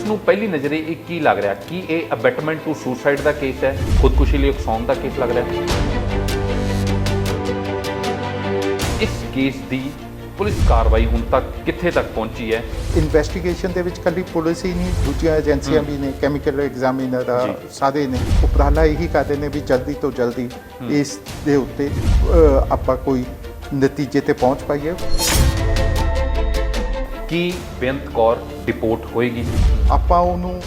Police ਨੂੰ ਪਹਿਲੀ ਨਜ਼ਰੇ ਇਹ ਕੀ ਲੱਗ ਰਿਹਾ ਕਿ ਇਹ ਅਬੈਟਮੈਂਟ ਟੂ ਸੁਸਾਈਡ ਦਾ ਕੇਸ ਹੈ, ਖੁਦਕੁਸ਼ੀ ਲਈ ਉਕਸਾਉਣ ਦਾ ਕੇਸ ਲੱਗ ਰਿਹਾ? ਇਸ ਕੇਸ ਦੀ ਪੁਲਿਸ ਕਾਰਵਾਈ ਹੁਣ ਤੱਕ ਕਿੱਥੇ ਤੱਕ ਪਹੁੰਚੀ ਹੈ? ਇਨਵੈਸਟੀਗੇਸ਼ਨ ਦੇ ਵਿੱਚ ਕੱਲੀ ਪੁਲਿਸ ਹੀ ਨਹੀਂ, ਦੂਜੀਆਂ ਏਜੰਸੀਆਂ ਵੀ ਨੇ, ਕੈਮੀਕਲ ਐਗਜ਼ਾਮੀਨਰ ਸਾਰੇ ਨੇ। ਉਪਰਾਲਾ ਇਹੀ ਕਰਦੇ ਨੇ ਵੀ ਜਲਦੀ ਤੋਂ ਜਲਦੀ ਇਸ ਦੇ ਉੱਤੇ ਆਪਾਂ ਕੋਈ ਨਤੀਜੇ ਤੇ ਪਹੁੰਚ ਪਾਈਏ। ਕੀ ਬੇਅੰਤ ਕੌਰ ਡਿਪੋਰਟ ਹੋਏਗੀ? ਆਪਾਂ ਉਹਨੂੰ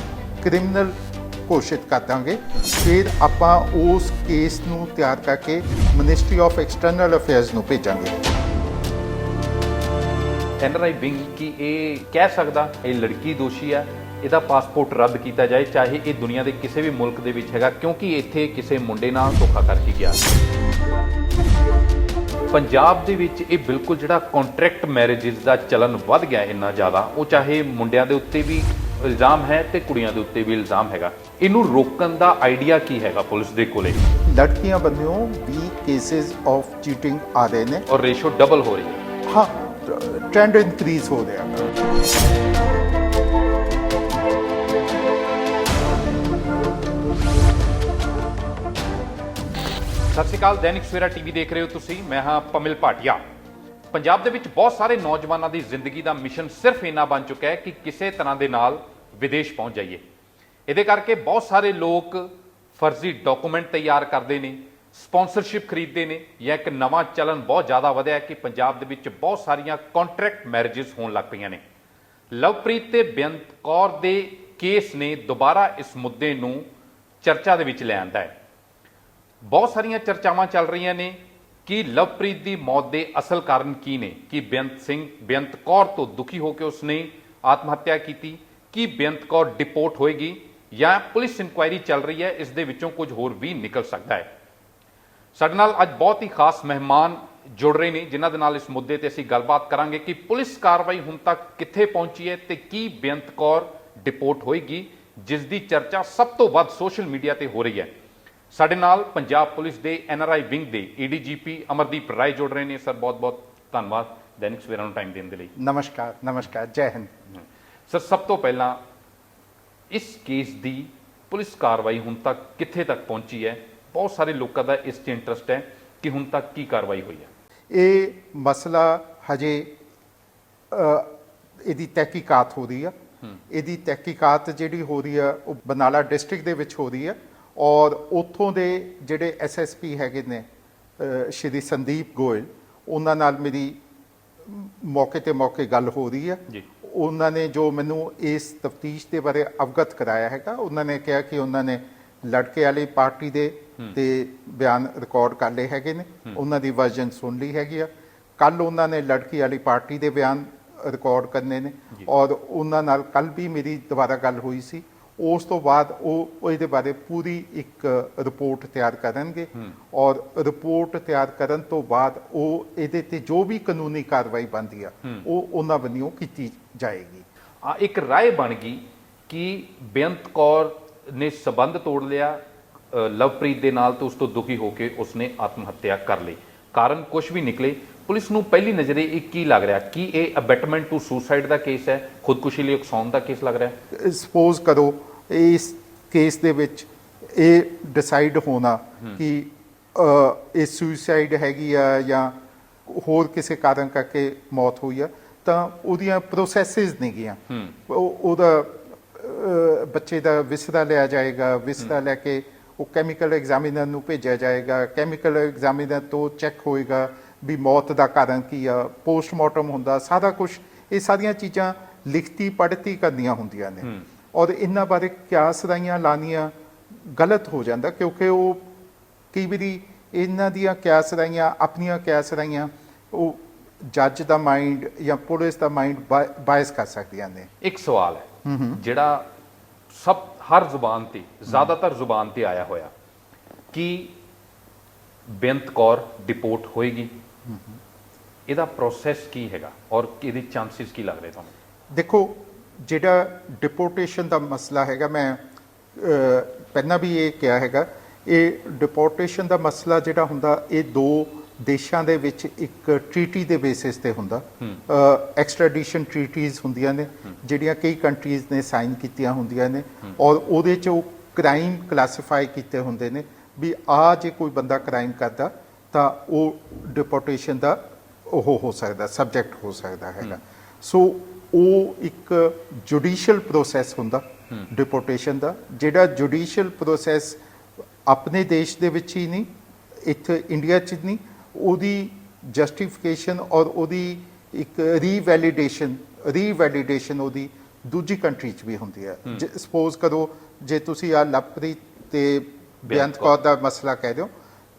ਕ੍ਰਿਮੀਨਲ ਘੋਸ਼ਿਤ ਕਰ ਦਾਂਗੇ, ਫਿਰ ਆਪਾਂ ਉਸ ਕੇਸ ਨੂੰ ਤਿਆਰ ਕਰਕੇ ਮਿਨਿਸਟਰੀ ਆਫ ਐਕਸਟਰਨਲ ਅਫੇਅਰਸ ਨੂੰ ਭੇਜਾਂਗੇ। NRI ਵਿੰਗ ਕੀ ਇਹ ਕਹਿ ਸਕਦਾ ਇਹ ਲੜਕੀ ਦੋਸ਼ੀ ਹੈ, ਇਹਦਾ ਪਾਸਪੋਰਟ ਰੱਦ ਕੀਤਾ ਜਾਏ, ਚਾਹੇ ਇਹ ਦੁਨੀਆ ਦੇ ਕਿਸੇ ਵੀ ਮੁਲਕ ਦੇ ਵਿੱਚ ਹੈਗਾ, ਕਿਉਂਕਿ ਇੱਥੇ ਕਿਸੇ ਮੁੰਡੇ ਨਾਲ ਧੋਖਾ ਕਰਕੇ ਗਿਆ। ਪੰਜਾਬ ਦੇ ਵਿੱਚ ਇਹ ਬਿਲਕੁਲ ਜਿਹੜਾ ਕੰਟਰੈਕਟ ਮੈਰਿਜਸ ਦਾ ਚਲਨ ਵੱਧ ਗਿਆ ਇੰਨਾ ਜ਼ਿਆਦਾ, ਉਹ ਚਾਹੇ ਮੁੰਡਿਆਂ ਦੇ ਉੱਤੇ ਵੀ ਇਲਜ਼ਾਮ ਹੈ ਤੇ ਕੁੜੀਆਂ ਦੇ ਉੱਤੇ ਵੀ ਇਲਜ਼ਾਮ ਹੈਗਾ। ਇਹਨੂੰ ਰੋਕਣ ਦਾ ਆਈਡੀਆ ਕੀ ਹੈਗਾ ਪੁਲਿਸ ਦੇ ਕੋਲੇ? ਲੜਕੀਆਂ ਬੰਨਿਓ 20 ਕੇਸਿਸ ਆਫ ਚੀਟਿੰਗ ਆ ਰਹੇ ਨੇ ਔਰ ਰੇਸ਼ੋ ਡਬਲ ਹੋ ਰਹੀ ਹੈ। ਹਾਂ, ਟ੍ਰੈਂਡ ਇਨਕਰੀਜ਼ ਹੋ ਰਿਹਾ ਹੈ। ਸਤਿ ਸ਼੍ਰੀ ਅਕਾਲ, ਦੈਨਿਕ ਸਵੇਰਾ ਟੀਵੀ ਦੇਖ ਰਹੇ ਹੋ ਤੁਸੀਂ। ਮੈਂ ਹਾਂ ਪਮਿਲ ਭਾਟੀਆ। ਪੰਜਾਬ ਦੇ ਵਿੱਚ ਬਹੁਤ ਸਾਰੇ ਨੌਜਵਾਨਾਂ ਦੀ ਜ਼ਿੰਦਗੀ ਦਾ ਮਿਸ਼ਨ ਸਿਰਫ ਇੰਨਾ ਬਣ ਚੁੱਕਾ ਹੈ ਕਿ ਕਿਸੇ ਤਰ੍ਹਾਂ ਦੇ ਨਾਲ ਵਿਦੇਸ਼ ਪਹੁੰਚ ਜਾਈਏ। ਇਹਦੇ ਕਰਕੇ ਬਹੁਤ ਸਾਰੇ ਲੋਕ ਫਰਜ਼ੀ ਡਾਕੂਮੈਂਟ ਤਿਆਰ ਕਰਦੇ ਨੇ, ਸਪਾਂਸਰਸ਼ਿਪ ਖਰੀਦਦੇ ਨੇ, ਜਾਂ ਇੱਕ ਨਵਾਂ ਚਲਨ ਬਹੁਤ ਜ਼ਿਆਦਾ ਵਧਿਆ ਹੈ ਕਿ ਪੰਜਾਬ ਦੇ ਵਿੱਚ ਬਹੁਤ ਸਾਰੀਆਂ ਕੰਟਰੈਕਟ ਮੈਰਿਜਸ ਹੋਣ ਲੱਗ ਪਈਆਂ ਨੇ। ਲਵਪ੍ਰੀਤ ਤੇ ਬੇਅੰਤ ਕੌਰ ਦੇ ਕੇਸ ਨੇ ਦੁਬਾਰਾ ਇਸ ਮੁੱਦੇ ਨੂੰ ਚਰਚਾ ਦੇ ਵਿੱਚ ਲੈ ਆਂਦਾ ਹੈ। ਬਹੁਤ ਸਾਰੀਆਂ ਚਰਚਾਵਾਂ ਚੱਲ ਰਹੀਆਂ ਨੇ ਕਿ ਲਵਪ੍ਰੀਤ ਦੀ ਮੌਤ ਦੇ ਅਸਲ ਕਾਰਨ ਕੀ ਨੇ, ਕਿ ਬੇਅੰਤ ਕੌਰ ਤੋਂ ਦੁਖੀ ਹੋ ਕੇ ਉਸਨੇ ਆਤਮ ਹੱਤਿਆ ਕੀਤੀ, ਕਿ ਬੇਅੰਤ ਕੌਰ ਡਿਪੋਰਟ ਹੋਏਗੀ, ਜਾਂ ਪੁਲਿਸ ਇਨਕੁਆਇਰੀ ਚੱਲ ਰਹੀ ਹੈ, ਇਸ ਦੇ ਵਿੱਚੋਂ ਕੁਝ ਹੋਰ ਵੀ ਨਿਕਲ ਸਕਦਾ ਹੈ। ਸਾਡੇ ਨਾਲ ਅੱਜ ਬਹੁਤ ਹੀ ਖਾਸ ਮਹਿਮਾਨ ਜੁੜ ਰਹੇ ਨੇ ਜਿਨ੍ਹਾਂ ਦੇ ਨਾਲ ਇਸ ਮੁੱਦੇ ਤੇ ਅਸੀਂ ਗੱਲਬਾਤ ਕਰਾਂਗੇ ਕਿ ਪੁਲਿਸ ਕਾਰਵਾਈ ਹੁਣ ਤੱਕ ਕਿੱਥੇ ਪਹੁੰਚੀ ਹੈ ਤੇ ਕੀ ਬੇਅੰਤ ਕੌਰ ਡਿਪੋਰਟ ਹੋਏਗੀ, ਜਿਸ ਦੀ ਚਰਚਾ ਸਭ ਤੋਂ ਵੱਧ ਸੋਸ਼ਲ ਮੀਡੀਆ ਤੇ ਹੋ ਰਹੀ ਹੈ। ਸਾਡੇ ਨਾਲ ਪੰਜਾਬ ਪੁਲਿਸ ਦੇ NRI ਵਿੰਗ ਦੇ ADGP ਅਮਰਦੀਪ ਰਾਏ ਜੁੜ ਰਹੇ ਨੇ। ਸਰ, ਬਹੁਤ-ਬਹੁਤ ਧੰਨਵਾਦ ਦੈਨਿਕ ਸਵੇਰਾ ਨੂੰ ਟਾਈਮ ਦੇਣ ਦੇ ਲਈ। ਨਮਸਕਾਰ, ਜੈ ਹਿੰਦ। ਸਰ, ਸਭ ਤੋਂ ਪਹਿਲਾਂ ਇਸ ਕੇਸ ਦੀ ਪੁਲਿਸ ਕਾਰਵਾਈ ਹੁਣ ਤੱਕ ਕਿੱਥੇ ਤੱਕ ਪਹੁੰਚੀ ਹੈ? ਬਹੁਤ ਸਾਰੇ ਲੋਕਾਂ ਦਾ ਇਸ 'ਚ ਇੰਟਰਸਟ ਹੈ ਕਿ ਹੁਣ ਤੱਕ ਕੀ ਕਾਰਵਾਈ ਹੋਈ ਹੈ। ਇਹ ਮਸਲਾ ਹਜੇ ਇਹਦੀ ਤਹਿਕੀਕਾਤ ਹੋ ਰਹੀ ਆ। ਇਹਦੀ ਤਹਿਕੀਕਾਤ ਜਿਹੜੀ ਹੋ ਰਹੀ ਆ ਉਹ ਬਰਨਾਲਾ ਡਿਸਟ੍ਰਿਕਟ ਦੇ ਵਿੱਚ ਹੋ ਰਹੀ ਆ, ਔਰ ਉੱਥੋਂ ਦੇ ਜਿਹੜੇ SSP ਹੈਗੇ ਨੇ ਸ਼੍ਰੀ ਸੰਦੀਪ ਗੋਇਲ, ਉਹਨਾਂ ਨਾਲ ਮੇਰੀ ਮੌਕੇ ਤੇ ਮੌਕੇ ਗੱਲ ਹੋ ਰਹੀ ਆ। ਉਹਨਾਂ ਨੇ ਜੋ ਮੈਨੂੰ ਇਸ ਤਫਤੀਸ਼ ਦੇ ਬਾਰੇ ਅਵਗਤ ਕਰਾਇਆ ਹੈਗਾ, ਉਹਨਾਂ ਨੇ ਕਿਹਾ ਕਿ ਉਹਨਾਂ ਨੇ ਲੜਕੇ ਵਾਲੀ ਪਾਰਟੀ ਦੇ ਤੇ ਬਿਆਨ ਰਿਕਾਰਡ ਕਰ ਲਏ ਹੈਗੇ ਨੇ, ਉਹਨਾਂ ਦੀ ਵਰਜਨ ਸੁਣ ਲਈ ਹੈਗੀ ਆ। ਕੱਲ ਉਹਨਾਂ ਨੇ ਲੜਕੀ ਵਾਲੀ ਪਾਰਟੀ ਦੇ ਬਿਆਨ ਰਿਕਾਰਡ ਕਰਨੇ ਨੇ, ਔਰ ਉਹਨਾਂ ਨਾਲ ਕੱਲ ਵੀ ਮੇਰੀ ਦੁਬਾਰਾ ਗੱਲ ਹੋਈ ਸੀ। ਉਸ ਤੋਂ ਬਾਅਦ ਉਹ ਇਹਦੇ ਬਾਰੇ ਪੂਰੀ ਇੱਕ ਰਿਪੋਰਟ ਤਿਆਰ ਕਰਨਗੇ, ਔਰ ਰਿਪੋਰਟ ਤਿਆਰ ਕਰਨ ਤੋਂ ਬਾਅਦ ਉਹ ਇਹਦੇ ਤੇ ਜੋ ਵੀ ਕਾਨੂੰਨੀ ਕਾਰਵਾਈ ਬਣਦੀ ਆ ਉਹ ਉਹਨਾਂ ਵੱਲੋਂ ਕੀਤੀ ਜਾਏਗੀ। ਇੱਕ ਰਾਏ ਬਣ ਗਈ ਕਿ ਬੇਅੰਤ ਕੌਰ ਨੇ ਸਬੰਧ ਤੋੜ ਲਿਆ ਲਵਪ੍ਰੀਤ ਦੇ ਨਾਲ ਤੇ ਉਸ ਤੋਂ ਦੁਖੀ ਹੋ ਕੇ ਉਸਨੇ ਆਤਮ ਹੱਤਿਆ ਕਰ ਲਈ। ਕਾਰਨ ਕੁਝ ਵੀ ਨਿਕਲੇ, ਪੁਲਿਸ ਨੂੰ ਪਹਿਲੀ ਨਜ਼ਰੇ ਇਹ ਕੀ ਲੱਗ ਰਿਹਾ ਕਿ ਇਹ ਅਬੈਟਮੈਂਟ ਟੂ ਸੁਸਾਈਡ ਦਾ ਕੇਸ ਹੈ, ਖੁਦਕੁਸ਼ੀ ਲਈ ਉਕਸਾਉਣ ਦਾ ਕੇਸ ਲੱਗ ਰਿਹਾ? ਸਪੋਜ਼ ਕਰੋ ਇਸ ਕੇਸ ਦੇ ਵਿੱਚ ਇਹ ਡਿਸਾਈਡ ਹੋਣਾ ਕਿ ਇਹ ਸੁਸਾਈਡ ਹੈਗੀ ਆ ਜਾਂ ਹੋਰ ਕਿਸੇ ਕਾਰਨ ਕਰਕੇ ਮੌਤ ਹੋਈ ਆ, ਤਾਂ ਉਹਦੀਆਂ ਪ੍ਰੋਸੈਸਿਸ ਨਹੀਂ ਗਈਆਂ। ਉਹਦਾ ਬੱਚੇ ਦਾ ਵਿਸਰਾ ਲਿਆ ਜਾਏਗਾ, ਵਿਸਰਾ ਲੈ ਕੇ ਉਹ ਕੈਮੀਕਲ ਐਗਜ਼ਾਮੀਨਰ ਨੂੰ ਭੇਜਿਆ ਜਾਏਗਾ, ਕੈਮੀਕਲ ਐਗਜ਼ਾਮੀਨਰ ਤੋਂ ਚੈੱਕ ਹੋਏਗਾ ਵੀ ਮੌਤ ਦਾ ਕਾਰਨ ਕੀ ਆ, ਪੋਸਟਮਾਰਟਮ ਹੁੰਦਾ, ਸਾਰਾ ਕੁਝ। ਇਹ ਸਾਰੀਆਂ ਚੀਜ਼ਾਂ ਲਿਖਤੀ ਪੜ੍ਹਤੀ ਕਰਨੀਆਂ ਹੁੰਦੀਆਂ ਨੇ, ਔਰ ਇਹਨਾਂ ਬਾਰੇ ਕਿਆਸ ਰਾਈਆਂ ਲਾਉਣੀਆਂ ਗਲਤ ਹੋ ਜਾਂਦਾ, ਕਿਉਂਕਿ ਉਹ ਕਈ ਵਾਰੀ ਇਹਨਾਂ ਦੀਆਂ ਕਿਆਸ ਰਾਈਆਂ, ਆਪਣੀਆਂ ਕਿਆਸ ਰਾਈਆਂ, ਉਹ ਜੱਜ ਦਾ ਮਾਈਂਡ ਜਾਂ ਪੁਲਿਸ ਦਾ ਮਾਈਂਡ ਬਾਇਸ ਕਰ ਸਕਦੀਆਂ ਨੇ। ਇੱਕ ਸਵਾਲ ਹੈ ਜਿਹੜਾ ਹਰ ਜ਼ੁਬਾਨ ਤੇ, ਜ਼ਿਆਦਾਤਰ ਜ਼ੁਬਾਨ ਤੇ ਆਇਆ ਹੋਇਆ ਕਿ ਬੇਅੰਤ ਕੌਰ ਡਿਪੋਰਟ ਹੋਏਗੀ। ਇਹਦਾ ਪ੍ਰੋਸੈਸ ਕੀ ਹੈਗਾ ਔਰ ਇਹਦੇ ਚਾਂਸਿਸ ਕੀ ਲੱਗ ਰਹੇ ਤੁਹਾਨੂੰ? ਦੇਖੋ, ਜਿਹੜਾ ਡਿਪੋਰਟੇਸ਼ਨ ਦਾ ਮਸਲਾ ਹੈਗਾ, ਮੈਂ ਪਹਿਲਾਂ ਵੀ ਇਹ ਕਿਹਾ ਹੈਗਾ, ਇਹ ਡਿਪੋਰਟੇਸ਼ਨ ਦਾ ਮਸਲਾ ਜਿਹੜਾ ਹੁੰਦਾ, ਇਹ ਦੋ ਦੇਸ਼ਾਂ ਦੇ ਵਿੱਚ ਇੱਕ ਟ੍ਰੀਟੀ ਦੇ ਬੇਸਿਸ ਤੇ ਹੁੰਦਾ। ਐਕਸਟ੍ਰੈਡੀਸ਼ਨ ਟ੍ਰੀਟੀਜ਼ ਹੁੰਦੀਆਂ ਨੇ ਜਿਹੜੀਆਂ ਕਈ ਕੰਟਰੀਜ਼ ਨੇ ਸਾਈਨ ਕੀਤੀਆਂ ਹੁੰਦੀਆਂ ਨੇ, ਔਰ ਉਹਦੇ 'ਚ ਉਹ ਕ੍ਰਾਈਮ ਕਲਾਸੀਫਾਈ ਕੀਤੇ ਹੁੰਦੇ ਨੇ ਵੀ ਆ ਜੇ ਕੋਈ ਬੰਦਾ ਕ੍ਰਾਈਮ ਕਰਦਾ ਤਾਂ ਉਹ ਡਿਪੋਰਟੇਸ਼ਨ ਦਾ ਉਹ ਹੋ ਸਕਦਾ, ਸਬਜੈਕਟ ਹੋ ਸਕਦਾ ਹੈਗਾ। ਸੋ ਉਹ ਇੱਕ ਜੁਡੀਸ਼ੀਅਲ ਪ੍ਰੋਸੈਸ ਹੁੰਦਾ ਡਿਪੋਰਟੇਸ਼ਨ ਦਾ, ਜਿਹੜਾ ਜੁਡੀਸ਼ੀਅਲ ਪ੍ਰੋਸੈਸ ਆਪਣੇ ਦੇਸ਼ ਦੇ ਵਿੱਚ ਹੀ ਨਹੀਂ, ਇੱਥੇ ਇੰਡੀਆ 'ਚ ਨਹੀਂ, ਉਹਦੀ ਜਸਟੀਫਿਕੇਸ਼ਨ ਔਰ ਉਹਦੀ ਇੱਕ ਰੀਵੈਲੀਡੇਸ਼ਨ ਉਹਦੀ ਦੂਜੀ ਕੰਟਰੀ 'ਚ ਵੀ ਹੁੰਦੀ ਹੈ। ਸਪੋਜ਼ ਕਰੋ ਜੇ ਤੁਸੀਂ ਆ ਲਵਪ੍ਰੀਤ ਤੇ ਬੇਅੰਤ ਕੌਰ ਦਾ ਮਸਲਾ ਕਹਿ ਦਿਓ,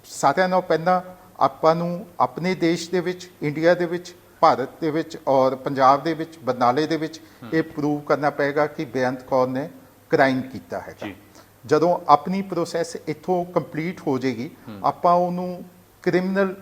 ਸਾਰਿਆਂ ਨਾਲੋਂ ਪਹਿਲਾਂ ਆਪਾਂ ਨੂੰ ਆਪਣੇ ਦੇਸ਼ ਦੇ ਵਿੱਚ, ਇੰਡੀਆ ਦੇ ਵਿੱਚ, ਭਾਰਤ ਦੇ ਵਿੱਚ ਔਰ ਪੰਜਾਬ ਦੇ ਵਿੱਚ, ਬਰਨਾਲੇ ਦੇ ਵਿੱਚ ਇਹ ਪ੍ਰੂਵ ਕਰਨਾ ਪਏਗਾ ਕਿ ਬੇਅੰਤ ਕੌਰ ਨੇ ਕ੍ਰਾਈਮ ਕੀਤਾ ਹੈਗਾ। ਜਦੋਂ ਆਪਣੀ ਪ੍ਰੋਸੈਸ ਇੱਥੋਂ ਕੰਪਲੀਟ ਹੋ ਜਾਏਗੀ, ਆਪਾਂ ਉਹਨੂੰ ਕ੍ਰਿਮੀਨਲ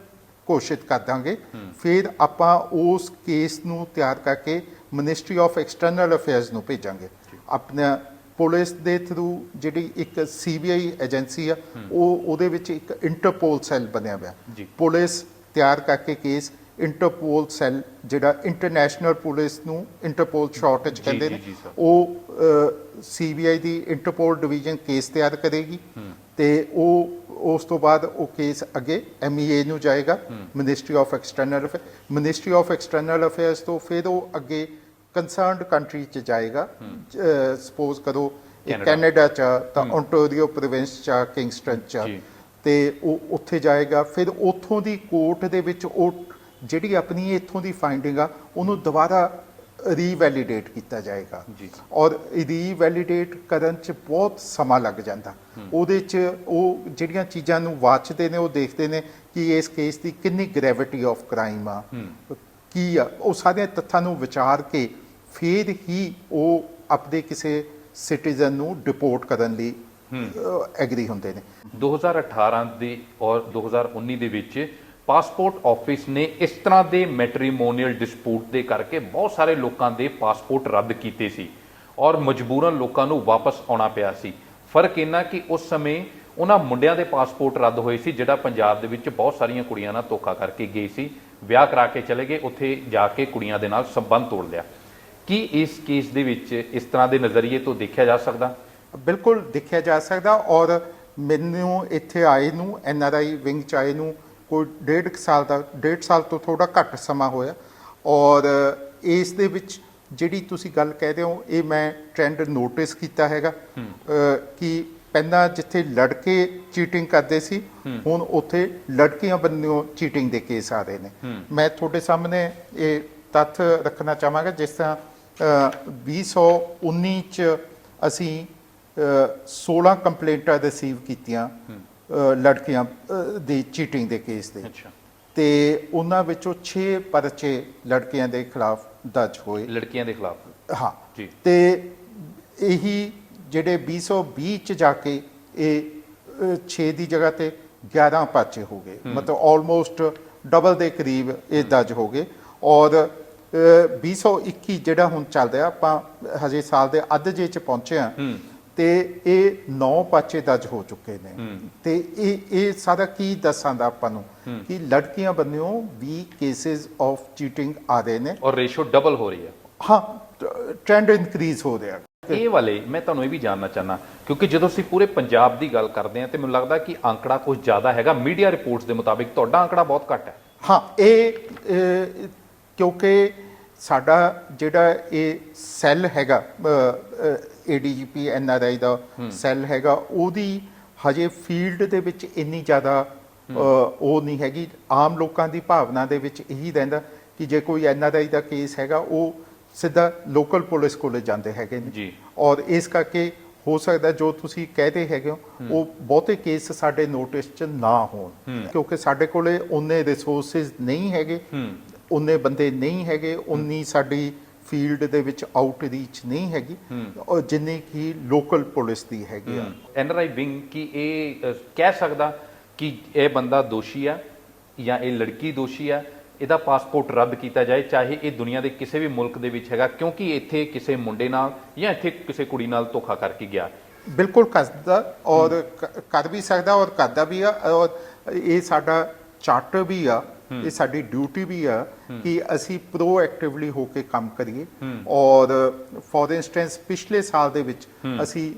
ਘੋਸ਼ਿਤ ਕਰ ਦਾਂਗੇ। ਫਿਰ ਆਪਾਂ ਉਸ ਕੇਸ ਨੂੰ ਤਿਆਰ ਕਰਕੇ ਮਿਨਿਸਟਰੀ ਆਫ ਐਕਸਟਰਨਲ ਅਫੇਅਰਸ ਨੂੰ ਭੇਜਾਂਗੇ। ਆਪਣਾ ਪੁਲਿਸ ਦੇ ਥਰੂ ਜਿਹੜੀ ਇੱਕ ਸੀਬੀਆਈ ਏਜੰਸੀ ਆ, ਉਹਦੇ ਵਿੱਚ ਇੱਕ ਇੰਟਰਪੋਲ ਸੈੱਲ ਬਣਿਆ ਹੋਇਆ। ਪੁਲਿਸ ਤਿਆਰ ਕਰਕੇ ਕੇਸ, ਇੰਟਰਪੋਲ ਸੈੱਲ ਜਿਹੜਾ ਇੰਟਰਨੈਸ਼ਨਲ ਪੁਲਿਸ ਨੂੰ ਇੰਟਰਪੋਲ ਸ਼ਾਰਟ 'ਚ ਕਹਿੰਦੇ ਨੇ, ਉਹ ਸੀਬੀਆਈ ਦੀ ਇੰਟਰਪੋਲ ਡਿਵੀਜ਼ਨ ਕੇਸ ਤਿਆਰ ਕਰੇਗੀ ਤੇ ਉਸ ਤੋਂ ਬਾਅਦ ਉਹ ਕੇਸ ਅੱਗੇ MEA ਨੂੰ ਜਾਏਗਾ, ministry of external affair. Ministry of external affairs ਤੋਂ ਫਿਰ ਉਹ ਅੱਗੇ ਕੰਸਰਨਡ ਕੰਟਰੀ 'ਚ ਜਾਏਗਾ। ਸਪੋਜ਼ ਕਰੋ ਇਹ ਕੈਨੇਡਾ 'ਚ ਤਾਂ ਓਨਟਾਰੀਓ ਪ੍ਰੋਵਿੰਸ 'ਚ, ਕਿੰਗਸਟਨ 'ਚ, ਤੇ ਉਹ ਉੱਥੇ ਜਾਏਗਾ। ਫਿਰ ਉੱਥੋਂ ਦੀ ਕੋਰਟ ਦੇ ਵਿੱਚ ਉਹ ਜਿਹੜੀ ਆਪਣੀ ਇੱਥੋਂ ਦੀ ਫਾਈਂਡਿੰਗ ਆ ਉਹਨੂੰ ਦੁਬਾਰਾ ਰੀਵੈਲੀਡੇਟ ਕੀਤਾ ਜਾਏਗਾ, ਔਰ ਰੀਵੈਲੀਡੇਟ ਕਰਨ 'ਚ ਬਹੁਤ ਸਮਾਂ ਲੱਗ ਜਾਂਦਾ। ਉਹਦੇ 'ਚ ਉਹ ਜਿਹੜੀਆਂ ਚੀਜ਼ਾਂ ਨੂੰ ਵਾਚਦੇ ਨੇ, ਉਹ ਦੇਖਦੇ ਨੇ ਕਿ ਇਸ ਕੇਸ ਦੀ ਕਿੰਨੀ ਗ੍ਰੈਵਿਟੀ ਆਫ ਕ੍ਰਾਈਮ ਆ, ਕੀ ਆ, ਉਹ ਸਾਰੇ ਤੱਥਾਂ ਨੂੰ ਵਿਚਾਰ ਕੇ ਫਿਰ ਹੀ ਉਹ ਆਪਣੇ ਕਿਸੇ ਸਿਟੀਜ਼ਨ ਨੂੰ ਡਿਪੋਰਟ ਕਰਨ ਲਈ ਐਗਰੀ ਹੁੰਦੇ ਨੇ। 2018 ਦੇ ਔਰ 2019 ਦੇ ਵਿੱਚ ਪਾਸਪੋਰਟ ਆਫਿਸ ਨੇ ਇਸ ਤਰ੍ਹਾਂ ਦੇ ਮੈਟਰੀਮੋਨੀਅਲ ਡਿਸਪਿਊਟ ਦੇ ਕਰਕੇ ਬਹੁਤ ਸਾਰੇ ਲੋਕਾਂ ਦੇ ਪਾਸਪੋਰਟ ਰੱਦ ਕੀਤੇ ਸੀ ਔਰ ਮਜਬੂਰਨ ਲੋਕਾਂ ਨੂੰ ਵਾਪਸ ਆਉਣਾ ਪਿਆ ਸੀ। ਫਰਕ ਇਹਨਾਂ ਕਿ ਉਸ ਸਮੇਂ ਉਹਨਾਂ ਮੁੰਡਿਆਂ ਦੇ ਪਾਸਪੋਰਟ ਰੱਦ ਹੋਏ ਸੀ ਜਿਹੜਾ ਪੰਜਾਬ ਦੇ ਵਿੱਚ ਬਹੁਤ ਸਾਰੀਆਂ ਕੁੜੀਆਂ ਨਾਲ ਧੋਖਾ ਕਰਕੇ ਗਏ ਸੀ, ਵਿਆਹ ਕਰਾ ਕੇ ਚਲੇ ਗਏ, ਉੱਥੇ ਜਾ ਕੇ ਕੁੜੀਆਂ ਦੇ ਨਾਲ ਸੰਬੰਧ ਤੋੜ ਲਿਆ। ਕੀ ਇਸ ਕੇਸ ਦੇ ਵਿੱਚ ਇਸ ਤਰ੍ਹਾਂ ਦੇ ਨਜ਼ਰੀਏ ਤੋਂ ਦੇਖਿਆ ਜਾ ਸਕਦਾ? ਬਿਲਕੁਲ ਦੇਖਿਆ ਜਾ ਸਕਦਾ। ਔਰ ਮੈਨੂੰ ਇੱਥੇ ਆਏ ਨੂੰ, NRI ਵਿੰਗ 'ਚ ਆਏ ਨੂੰ ਕੋਈ 1.5 ਸਾਲ ਤੋਂ ਥੋੜਾ ਘੱਟ ਸਮਾਂ ਹੋਇਆ, ਔਰ ਇਸ ਦੇ ਵਿੱਚ ਜਿਹੜੀ ਤੁਸੀਂ ਗੱਲ ਕਹਿ ਰਹੇ ਹੋ ਇਹ ਮੈਂ ਟ੍ਰੈਂਡ ਨੋਟਿਸ ਕੀਤਾ ਹੈਗਾ ਕਿ ਪਹਿਲਾਂ ਜਿੱਥੇ ਲੜਕੇ ਚੀਟਿੰਗ ਕਰਦੇ ਸੀ, ਹੁਣ ਉੱਥੇ ਲੜਕੀਆਂ ਬੰਨਿਓ ਚੀਟਿੰਗ ਦੇ ਕੇਸ ਆ ਰਹੇ ਨੇ। ਮੈਂ ਤੁਹਾਡੇ ਸਾਹਮਣੇ ਇਹ ਤੱਥ ਰੱਖਣਾ ਚਾਹਾਂਗਾ, ਜਿਸ ਤਰ੍ਹਾਂ 2019 'ਚ ਅਸੀਂ 16 ਕੰਪਲੇਂਟਾਂ ਰਿਸੀਵ ਕੀਤੀਆਂ ਲੜਕੀਆਂ ਦੀ ਚੀਟਿੰਗ ਦੇ ਕੇਸ ਦੇ, ਤੇ ਉਹਨਾਂ ਵਿੱਚੋਂ 6 ਪਰਚੇ ਲੜਕੀਆਂ ਦੇ ਖਿਲਾਫ ਦਰਜ ਹੋਏ। ਲੜਕੀਆਂ ਦੇ ਖਿਲਾਫ? ਹਾਂ ਜੀ। ਤੇ ਇਹੀ ਜਿਹੜੇ 2020 ਚ ਜਾ ਕੇ ਇਹ 6 ਦੀ ਜਗ੍ਹਾ ਤੇ 11 ਪਰਚੇ ਹੋ ਗਏ, ਮਤਲਬ ਆਲਮੋਸਟ ਡਬਲ ਦੇ ਕਰੀਬ ਇਹ ਦਰਜ ਹੋ ਗਏ। ਔਰ 2021 ਜਿਹੜਾ ਹੁਣ ਚੱਲ ਰਿਹਾ, ਆਪਾਂ ਹਜੇ ਸਾਲ ਦੇ ਅੱਧ ਜੇ ਚ ਪਹੁੰਚੇ ਆ, ਤੇ ਇਹ 9 ਪਰਚੇ ਦਰਜ ਹੋ ਚੁੱਕੇ ਨੇ। ਤੇ ਇਹ ਸਾਰਾ ਕੀ ਦੱਸਾਂਦਾ ਆਪਾਂ ਨੂੰ ਕਿ ਲੜਕੀਆਂ ਬੰਨਿਓ 20 ਕੇਸਿਸ ਆਫ ਚੀਟਿੰਗ ਆ ਰਹੇ ਨੇ, ਔਰ ਰੇਸ਼ੋ ਡਬਲ ਹੋ ਰਹੀ ਹੈ। ਹਾਂ, ਟ੍ਰੈਂਡ ਇਨਕਰੀਜ਼ ਹੋ ਰਿਹਾ। ਇਹ ਵਾਲੇ ਮੈਂ ਤੁਹਾਨੂੰ ਇਹ ਵੀ ਜਾਣਨਾ ਚਾਹਨਾ, ਕਿਉਂਕਿ ਜਦੋਂ ਅਸੀਂ ਪੂਰੇ ਪੰਜਾਬ ਦੀ ਗੱਲ ਕਰਦੇ ਹਾਂ ਤੇ ਮੈਨੂੰ ਲੱਗਦਾ ਕਿ ਅੰਕੜਾ ਕੁਝ ਜ਼ਿਆਦਾ ਹੈਗਾ। ਮੀਡੀਆ ਰਿਪੋਰਟਸ ਦੇ ਮੁਤਾਬਿਕ ਤੁਹਾਡਾ ਅੰਕੜਾ ਬਹੁਤ ਘੱਟ ਹੈ। ਹਾਂ, ਇਹ ਕਿਉਂਕਿ ਸਾਡਾ ਜਿਹੜਾ ਇਹ ਸੈੱਲ ਹੈਗਾ, ADGP NRI ਦਾ ਸੈੱਲ ਹੈਗਾ, ਉਹਦੀ ਹਜੇ ਫੀਲਡ ਦੇ ਵਿੱਚ ਇੰਨੀ ਜ਼ਿਆਦਾ ਉਹ ਨਹੀਂ ਹੈਗੀ। ਆਮ ਲੋਕਾਂ ਦੀ ਭਾਵਨਾ ਦੇ ਵਿੱਚ ਇਹੀ ਰਹਿੰਦਾ ਕਿ ਜੇ ਕੋਈ NRI ਦਾ ਕੇਸ ਹੈਗਾ ਉਹ ਸਿੱਧਾ ਲੋਕਲ ਪੁਲਿਸ ਕੋਲੇ ਜਾਂਦੇ ਹੈਗੇ ਨੇ ਜੀ। ਔਰ ਇਸ ਕਰਕੇ ਹੋ ਸਕਦਾ ਜੋ ਤੁਸੀਂ ਕਹਿਦੇ ਹੈਗੇ ਹੋ ਉਹ ਬਹੁਤੇ ਕੇਸ ਸਾਡੇ ਨੋਟਿਸ 'ਚ ਨਾ ਹੋਣ, ਕਿਉਂਕਿ ਸਾਡੇ ਕੋਲੇ ਉਨੇ ਰਿਸੋਰਸਿਸ ਨਹੀਂ ਹੈਗੇ, ਉਨੇ ਬੰਦੇ ਨਹੀਂ ਹੈਗੇ, ਉਨੀ ਸਾਡੀ ਫੀਲਡ ਦੇ ਵਿੱਚ ਆਊਟਰੀਚ ਨਹੀਂ ਹੈਗੀ ਔਰ ਜਿੰਨੀ ਕਿ ਲੋਕਲ ਪੁਲਿਸ ਦੀ ਹੈਗੀ ਆ। NRI ਵਿੰਗ ਕੀ ਇਹ ਕਹਿ ਸਕਦਾ ਕਿ ਇਹ ਬੰਦਾ ਦੋਸ਼ੀ ਆ ਜਾਂ ਇਹ ਲੜਕੀ ਦੋਸ਼ੀ ਆ, ਇਹਦਾ ਪਾਸਪੋਰਟ ਰੱਦ ਕੀਤਾ ਜਾਏ, ਚਾਹੇ ਇਹ ਦੁਨੀਆ ਦੇ ਕਿਸੇ ਵੀ ਮੁਲਕ ਦੇ ਵਿੱਚ ਹੈਗਾ, ਕਿਉਂਕਿ ਇੱਥੇ ਕਿਸੇ ਮੁੰਡੇ ਨਾਲ ਜਾਂ ਇੱਥੇ ਕਿਸੇ ਕੁੜੀ ਨਾਲ ਧੋਖਾ ਕਰਕੇ ਗਿਆ? ਬਿਲਕੁਲ ਕਰਦਾ, ਔਰ ਕਰ ਵੀ ਸਕਦਾ ਔਰ ਕਰਦਾ ਵੀ ਆ। ਔਰ ਇਹ ਸਾਡਾ ਚਾਰਟਰ ਵੀ ਆ, ਇਹ ਸਾਡੀ ਡਿਊਟੀ ਵੀ ਆ ਕਿ ਅਸੀਂ ਪ੍ਰੋਐਕਟਿਵਲੀ ਹੋ ਕੇ ਕੰਮ ਕਰੀਏ। ਔਰ ਫੋਰ ਇੰਸਟੈਂਸ ਪਿਛਲੇ ਸਾਲ ਦੇ ਵਿੱਚ ਅਸੀਂ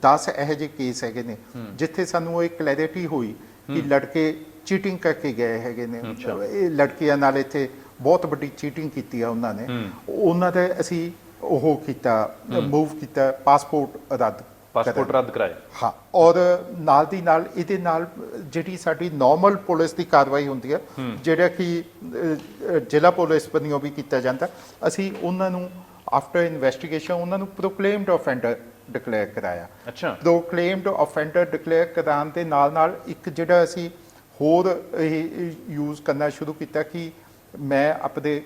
10 ਇਹੋ ਜਿਹੇ ਕੇਸ ਹੈਗੇ ਨੇ ਜਿੱਥੇ ਸਾਨੂੰ ਇਹ ਕਲੈਰਿਟੀ ਹੋਈ ਕਿ ਲੜਕੇ ਚੀਟਿੰਗ ਕਰਕੇ ਗਏ ਹੈਗੇ ਨੇ। ਇਹ ਲੜਕੀਆਂ ਨਾਲ ਇੱਥੇ ਬਹੁਤ ਵੱਡੀ ਚੀਟਿੰਗ ਕੀਤੀ ਆ ਉਹਨਾਂ ਨੇ। ਉਹਨਾਂ ਦੇ ਅਸੀਂ ਉਹ ਕੀਤਾ, ਮੂਵ ਕੀਤਾ, ਪਾਸਪੋਰਟ ਰੱਦ ਕਰਾਇਆ। ਹਾਂ, ਔਰ ਨਾਲ ਦੀ ਨਾਲ ਇਹਦੇ ਨਾਲ ਜਿਹੜੀ ਸਾਡੀ ਨਾਰਮਲ ਪੁਲਿਸ ਦੀ ਕਾਰਵਾਈ ਹੁੰਦੀ ਹੈ, ਜਿਹੜਾ ਕਿ ਜ਼ਿਲ੍ਹਾ ਪੁਲਿਸ ਵੱਲੋਂ ਵੀ ਕੀਤਾ ਜਾਂਦਾ, ਅਸੀਂ ਉਹਨਾਂ ਨੂੰ ਆਫਟਰ ਇਨਵੈਸਟੀਗੇਸ਼ਨ ਉਹਨਾਂ ਨੂੰ ਪ੍ਰੋਕਲੇਮਡ ਆਫੈਂਡਰ ਡਿਕਲੇਅਰ ਕਰਾਇਆ। ਅੱਛਾ, ਪ੍ਰੋਕਲੇਮਡ ਆਫੈਂਡਰ ਡਿਕਲੇਅਰ ਕਰਾਉਣ ਦੇ ਨਾਲ ਨਾਲ ਇੱਕ ਜਿਹੜਾ ਅਸੀਂ ਹੋਰ ਇਹ ਯੂਜ਼ ਕਰਨਾ ਸ਼ੁਰੂ ਕੀਤਾ ਕਿ ਮੈਂ ਆਪਣੇ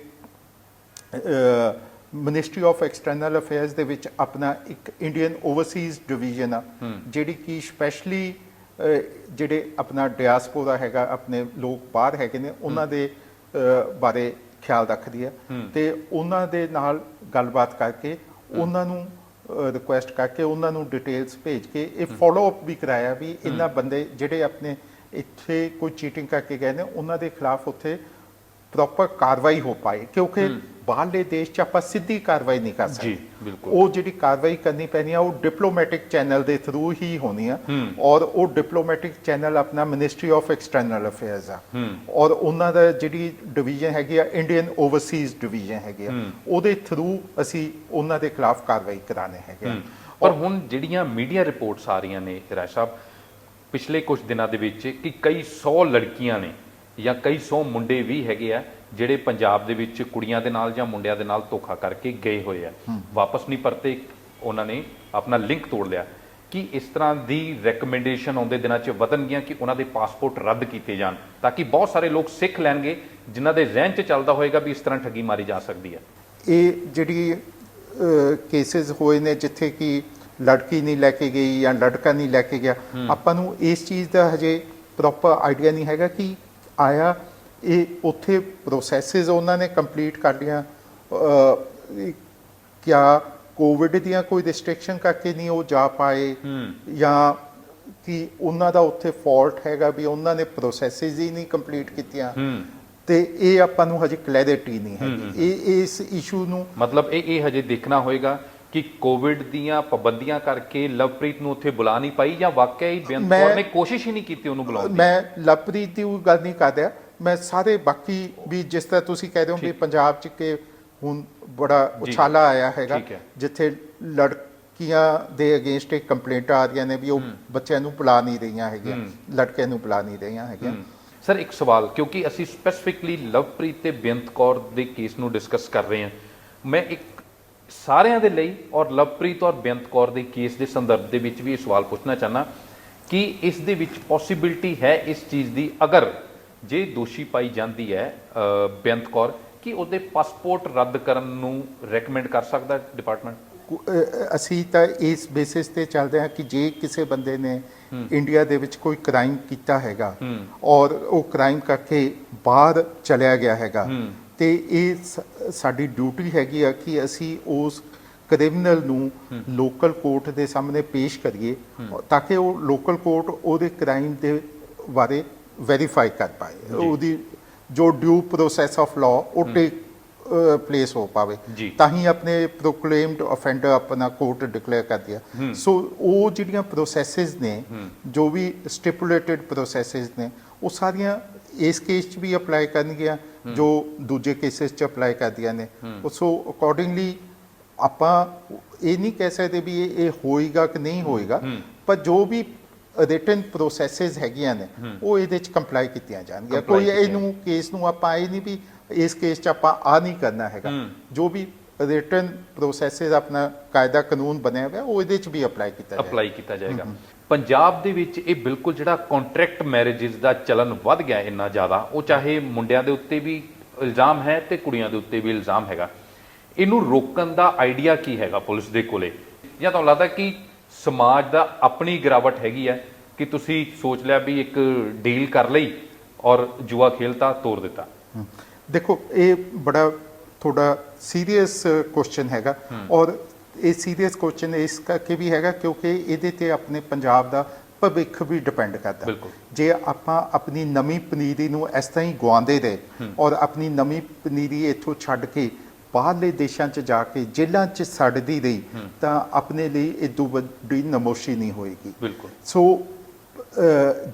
ਮਿਨਿਸਟਰੀ ਆਫ ਐਕਸਟਰਨਲ ਅਫੇਅਰਸ ਦੇ ਵਿੱਚ ਆਪਣਾ ਇੱਕ ਇੰਡੀਅਨ ਓਵਰਸੀਜ਼ ਡਿਵੀਜ਼ਨ ਆ, ਜਿਹੜੀ ਕਿ ਸਪੈਸ਼ਲੀ ਜਿਹੜੇ ਆਪਣਾ ਡਿਆਸਪੋਰਾ ਹੈਗਾ, ਆਪਣੇ ਲੋਕ ਬਾਹਰ ਹੈਗੇ ਨੇ, ਉਹਨਾਂ ਦੇ ਬਾਰੇ ਖਿਆਲ ਰੱਖਦੀ ਹੈ। ਤੇ ਉਹਨਾਂ ਦੇ ਨਾਲ ਗੱਲਬਾਤ ਕਰਕੇ ਉਹਨਾਂ ਨੂੰ ਰਿਕੁਐਸਟ ਕਰਕੇ ਉਹਨਾਂ ਨੂੰ ਡਿਟੇਲਸ ਭੇਜ ਕੇ ਇਹ ਫੋਲੋ ਅਪ ਵੀ ਕਰਾਇਆ ਵੀ ਇਹਨਾਂ ਬੰਦੇ ਜਿਹੜੇ ਆਪਣੇ ਇੱਥੇ ਕੋਈ ਚੀਟਿੰਗ ਕਰਕੇ ਗਏ ਨੇ ਉਹਨਾਂ ਦੇ ਖਿਲਾਫ ਉੱਥੇ ਪ੍ਰੋਪਰ ਕਾਰਵਾਈ ਹੋ ਪਾਏ, ਕਿਉਂਕਿ ਬਾਹਰਲੇ ਦੇਸ਼ 'ਚ ਆਪਾਂ ਸਿੱਧੀ ਕਾਰਵਾਈ ਨਹੀਂ ਕਰ ਸਕਦੇ। ਬਿਲਕੁਲ, ਉਹ ਜਿਹੜੀ ਕਾਰਵਾਈ ਕਰਨੀ ਪੈਣੀ ਆ ਉਹ ਡਿਪਲੋਮੈਟਿਕ ਚੈਨਲ ਦੇ ਥਰੂ ਹੀ ਹੋਣੀ ਆ। ਔਰ ਉਹ ਡਿਪਲੋਮੈਟਿਕ ਚੈਨਲ ਆਪਣਾ ਮਿਨਿਸਟਰੀ ਆਫ ਐਕਸਟਰਨਲ ਅਫੇਅਰਸ ਆ, ਔਰ ਉਹਨਾਂ ਦਾ ਜਿਹੜੀ ਡਿਵੀਜ਼ਨ ਹੈਗੀ ਆ ਇੰਡੀਅਨ ਓਵਰਸੀਜ਼ ਡਿਵੀਜ਼ਨ ਹੈਗੀ ਆ, ਉਹਦੇ ਥਰੂ ਅਸੀਂ ਉਹਨਾਂ ਦੇ ਖਿਲਾਫ ਕਾਰਵਾਈ ਕਰਾਣੇ ਹੈਗੇ। ਪਰ ਹੁਣ ਜਿਹੜੀਆਂ ਮੀਡੀਆ ਰਿਪੋਰਟਸ ਆ ਰਹੀਆਂ ਨੇ ਰਾਜ ਸਾਹਿਬ ਪਿਛਲੇ ਕੁਝ ਦਿਨਾਂ ਦੇ ਵਿੱਚ ਕਿ ਕਈ 100 ਲੜਕੀਆਂ ਨੇ ਜਾਂ ਕਈ 100 ਮੁੰਡੇ ਵੀ ਹੈਗੇ ਆ ਜਿਹੜੇ ਪੰਜਾਬ ਦੇ ਵਿੱਚ ਕੁੜੀਆਂ ਦੇ ਨਾਲ ਜਾਂ ਮੁੰਡਿਆਂ ਦੇ ਨਾਲ ਧੋਖਾ ਕਰਕੇ ਗਏ ਹੋਏ ਆ, ਵਾਪਸ ਨਹੀਂ ਪਰਤੇ, ਉਹਨਾਂ ਨੇ ਆਪਣਾ ਲਿੰਕ ਤੋੜ ਲਿਆ। ਕਿ ਇਸ ਤਰ੍ਹਾਂ ਦੀ ਰეკਮੈਂਡੇਸ਼ਨ ਆਉਂਦੇ ਦਿਨਾਂ 'ਚ ਵਧਣਗੀਆਂ ਕਿ ਉਹਨਾਂ ਦੇ ਪਾਸਪੋਰਟ ਰੱਦ ਕੀਤੇ ਜਾਣ ਤਾਂ ਕਿ ਬਹੁਤ ਸਾਰੇ ਲੋਕ ਸਿੱਖ ਲੈਣਗੇ ਜਿਨ੍ਹਾਂ ਦੇ ਜ਼ਹਿਨ 'ਚ ਚੱਲਦਾ ਹੋਏਗਾ ਵੀ ਇਸ ਤਰ੍ਹਾਂ ਠੱਗੀ ਮਾਰੀ ਜਾ ਸਕਦੀ ਹੈ। ਇਹ ਜਿਹੜੀ ਕੇਸਿਸ ਹੋਏ ਨੇ ਜਿੱਥੇ ਕਿ ਲੜਕੀ ਨਹੀਂ ਲੈ ਕੇ ਗਈ ਜਾਂ ਲੜਕਾ ਨਹੀਂ ਲੈ ਕੇ ਗਿਆ, ਆਪਾਂ ਨੂੰ ਇਸ ਚੀਜ਼ ਦਾ ਹਜੇ ਪ੍ਰੋਪਰ ਆਈਡੀਆ ਨਹੀਂ ਹੈਗਾ ਕਿ ਆਇਆ ਇਹ ਉੱਥੇ ਪ੍ਰੋਸੈਸਿਸ ਉਹਨਾਂ ਨੇ ਕੰਪਲੀਟ ਕਰ ਲਿਆ, ਕਿਆ ਕੋਵਿਡ ਦੀਆਂ ਕੋਈ ਰਿਸਟ੍ਰਿਕਸ਼ਨ ਕਰਕੇ ਨਹੀਂ ਉਹ ਜਾ ਪਾਏ ਜਾਂ ਕਿ ਉਹਨਾਂ ਦਾ ਉੱਥੇ ਫਾਲਟ ਹੈਗਾ ਵੀ ਉਹਨਾਂ ਨੇ ਪ੍ਰੋਸੈਸਿਸ ਹੀ ਨਹੀਂ ਕੰਪਲੀਟ ਕੀਤੀਆਂ। ਤੇ ਇਹ ਆਪਾਂ ਨੂੰ ਹਜੇ ਕਲੈਰਿਟੀ ਨਹੀਂ ਹੈਗੀ ਇਹ ਇਸ ਇਸ਼ੂ ਨੂੰ। ਮਤਲਬ ਇਹ ਹਜੇ ਦੇਖਣਾ ਹੋਏਗਾ ਕਿ ਕੋਵਿਡ ਦੀਆਂ ਪਾਬੰਦੀਆਂ ਕਰਕੇ ਲਵਪ੍ਰੀਤ ਨੂੰ ਉੱਥੇ ਬੁਲਾ ਨਹੀਂ ਪਾਈ ਜਾਂ ਵਾਕਿਆ ਹੀ ਬੇਅੰਤ ਕੌਰ ਨੇ ਕੋਸ਼ਿਸ਼ ਹੀ ਨਹੀਂ ਕੀਤੀ ਉਹਨੂੰ ਬੁਲਾਉਣ ਦੀ। ਮੈਂ ਲਵਪ੍ਰੀਤ ਦੀ ਗੱਲ ਨਹੀਂ ਕਰ ਰਿਹਾ, ਮੈਂ ਸਾਰੇ ਬਾਕੀ ਵੀ ਜਿਸ ਤਰ੍ਹਾਂ ਤੁਸੀਂ ਕਹਿ ਰਹੇ ਹੋ ਵੀ ਪੰਜਾਬ 'ਚ ਕਿ ਹੁਣ ਬੜਾ ਉਛਾਲਾ ਆਇਆ ਹੈਗਾ ਜਿੱਥੇ ਲੜਕੀਆਂ ਦੇ ਅਗੇਂਸਟ ਇੱਕ ਕੰਪਲੇਂਟ ਆ ਰਹੀਆਂ ਨੇ ਵੀ ਉਹ ਬੱਚਿਆਂ ਨੂੰ ਬੁਲਾ ਨਹੀਂ ਰਹੀਆਂ ਹੈਗੀਆਂ, ਲੜਕਿਆਂ ਨੂੰ ਬੁਲਾ ਨਹੀਂ ਰਹੀਆਂ ਹੈਗੀਆਂ। ਸਰ ਇੱਕ ਸਵਾਲ, ਕਿਉਂਕਿ ਅਸੀਂ ਸਪੈਸੀਫਿਕਲੀ ਲਵਪ੍ਰੀਤ ਤੇ ਬੇਅੰਤ ਕੌਰ ਦੇ ਕੇਸ ਨੂੰ ਡਿਸਕਸ ਕਰ ਰਹੇ ਹਾਂ, ਮੈਂ ਇੱਕ ਸਾਰਿਆਂ ਦੇ ਲਈ ਔਰ ਲਵਪ੍ਰੀਤ ਔਰ ਬੇਅੰਤ ਕੌਰ ਦੇ ਕੇਸ ਦੇ ਸੰਦਰਭ ਦੇ ਵਿੱਚ ਵੀ ਇਹ ਸਵਾਲ ਪੁੱਛਣਾ ਚਾਹੁੰਦਾ ਕਿ ਇਸ ਦੇ ਵਿੱਚ ਪੋਸੀਬਿਲਿਟੀ ਹੈ ਇਸ ਚੀਜ਼ ਦੀ, ਅਗਰ ਜੇ ਦੋਸ਼ੀ ਪਾਈ ਜਾਂਦੀ ਹੈ ਬੇਅੰਤ ਕੌਰ, ਕਿ ਉਹਦੇ ਪਾਸਪੋਰਟ ਰੱਦ ਕਰਨ ਨੂੰ ਰეკਮੈਂਡ ਕਰ ਸਕਦਾ ਡਿਪਾਰਟਮੈਂਟ? ਅਸੀਂ ਤਾਂ ਇਸ ਬੇਸਿਸ ਤੇ ਚੱਲਦੇ ਹਾਂ ਕਿ ਜੇ ਕਿਸੇ ਬੰਦੇ ਨੇ ਇੰਡੀਆ ਦੇ ਵਿੱਚ ਕੋਈ ਕ੍ਰਾਈਮ ਕੀਤਾ ਹੈਗਾ ਔਰ ਉਹ ਕ੍ਰਾਈਮ ਕਰਕੇ ਬਾਹਰ ਚਲਿਆ ਗਿਆ ਹੈਗਾ, ਤੇ ਇਹ ਸਾਡੀ ਡਿਊਟੀ ਹੈਗੀ ਆ ਕਿ ਅਸੀਂ ਉਸ ਕ੍ਰਿਮੀਨਲ ਨੂੰ ਲੋਕਲ ਕੋਰਟ ਦੇ ਸਾਹਮਣੇ ਪੇਸ਼ ਕਰੀਏ ਤਾਂ ਕਿ ਉਹ ਲੋਕਲ ਕੋਰਟ ਉਹਦੇ ਕ੍ਰਾਈਮ ਦੇ ਬਾਰੇ ਵੈਰੀਫਾਈ ਕਰ ਪਾਏ, ਉਹਦੀ ਜੋ ਡਿਊ ਪ੍ਰੋਸੈਸ ਆਫ ਲਾਅ ਉਹ ਟੇਕ ਪਲੇਸ ਹੋ ਪਾਵੇ, ਤਾਂ ਹੀ ਆਪਣੇ ਪ੍ਰੋਕਲੇਮਡ ਅਫੈਂਡਰ ਆਪਣਾ ਕੋਰਟ ਡਿਕਲੇਅਰ ਕਰ ਦਿਆ। ਸੋ ਉਹ ਜਿਹੜੀਆਂ ਪ੍ਰੋਸੈਸਿਸ ਨੇ, ਜੋ ਵੀ ਸਟਿਪੂਲੇਟਡ ਪ੍ਰੋਸੈਸਿਸ ਨੇ, ਉਹ ਸਾਰੀਆਂ ਇਸ ਕੇਸ 'ਚ ਵੀ ਅਪਲਾਈ ਕਰਨਗੀਆਂ ਜੋ ਦੂਜੇ ਕੇਸਿਸ 'ਚ ਅਪਲਾਈ ਕਰਦੀਆਂ ਨੇ। ਸੋ ਅਕੋਰਡਿੰਗਲੀ ਆਪਾਂ ਇਹ ਨਹੀਂ ਕਹਿ ਸਕਦੇ ਵੀ ਇਹ ਹੋਏਗਾ ਕਿ ਨਹੀਂ ਹੋਏਗਾ, ਪਰ ਜੋ ਵੀ ਰਿਟਨ ਪ੍ਰੋਸੈਸਿਸ ਹੈਗੀਆਂ ਨੇ ਉਹ ਇਹਦੇ 'ਚ ਕੰਪਲਾਈ ਕੀਤੀਆਂ ਜਾਣਗੀਆਂ। ਕੋਈ ਇਹਨੂੰ ਕੇਸ ਨੂੰ ਆਪਾਂ ਇਹ ਨਹੀਂ ਵੀ ਇਸ ਕੇਸ 'ਚ ਆਪਾਂ ਆ ਨਹੀਂ ਕਰਨਾ ਹੈਗਾ, ਜੋ ਵੀ ਰਿਟਨ ਪ੍ਰੋਸੈਸਿਸ ਆਪਣਾ ਕਾਇਦਾ ਕਾਨੂੰਨ ਬਣਿਆ ਹੋਇਆ ਉਹ ਇਹਦੇ 'ਚ ਵੀ ਅਪਲਾਈ ਕੀਤਾ ਜਾਏਗਾ। ਪੰਜਾਬ ਦੇ ਵਿੱਚ ਇਹ ਬਿਲਕੁਲ ਜਿਹੜਾ ਕੰਟਰੈਕਟ ਮੈਰਿਜਸ ਦਾ ਚਲਨ ਵੱਧ ਗਿਆ ਇੰਨਾ ਜ਼ਿਆਦਾ, ਉਹ ਚਾਹੇ ਮੁੰਡਿਆਂ ਦੇ ਉੱਤੇ ਵੀ ਇਲਜ਼ਾਮ ਹੈ ਤੇ ਕੁੜੀਆਂ ਦੇ ਉੱਤੇ ਵੀ ਇਲਜ਼ਾਮ ਹੈਗਾ, ਇਹਨੂੰ ਰੋਕਣ ਦਾ ਆਈਡੀਆ ਕੀ ਹੈਗਾ ਪੁਲਿਸ ਦੇ ਕੋਲੇ? ਜਾਂ ਤੁਹਾਨੂੰ ਲੱਗਦਾ ਕਿ ਸਮਾਜ ਦਾ ਆਪਣੀ ਗਿਰਾਵਟ ਹੈਗੀ ਹੈ ਕਿ ਤੁਸੀਂ ਸੋਚ ਲਿਆ ਵੀ ਇੱਕ ਡੀਲ ਕਰ ਲਈ ਔਰ ਜੂਆ ਖੇਲਤਾ, ਤੋੜ ਦਿੱਤਾ? ਦੇਖੋ ਇਹ ਬੜਾ ਥੋੜਾ ਸੀਰੀਅਸ ਕੁਐਸਚਨ ਹੈਗਾ, ਔਰ ਇਹ ਸੀਰੀਅਸ ਕੁਐਸਚਨ ਇਸ ਕਰਕੇ ਵੀ ਹੈਗਾ ਕਿਉਂਕਿ ਇਹਦੇ ਤੇ ਆਪਣੇ ਪੰਜਾਬ ਦਾ ਭਵਿੱਖ ਵੀ ਡਿਪੈਂਡ ਕਰਦਾ। ਬਿਲਕੁਲ। ਜੇ ਆਪਾਂ ਆਪਣੀ ਨਵੀਂ ਪਨੀਰੀ ਨੂੰ ਇਸ ਤਰ੍ਹਾਂ ਹੀ ਗਵਾਉਂਦੇ ਰਹੇ ਔਰ ਆਪਣੀ ਨਵੀਂ ਪਨੀਰੀ ਇੱਥੋਂ ਛੱਡ ਕੇ ਬਾਹਰਲੇ ਦੇਸ਼ਾਂ 'ਚ ਜਾ ਕੇ ਜੇਲ੍ਹਾਂ 'ਚ ਸੜਦੀ ਰਹੀ ਤਾਂ ਆਪਣੇ ਲਈ ਇਦੋਂ ਵੱਡੀ ਨਮੋਸ਼ੀ ਨਹੀਂ ਹੋਏਗੀ। ਬਿਲਕੁਲ। ਸੋ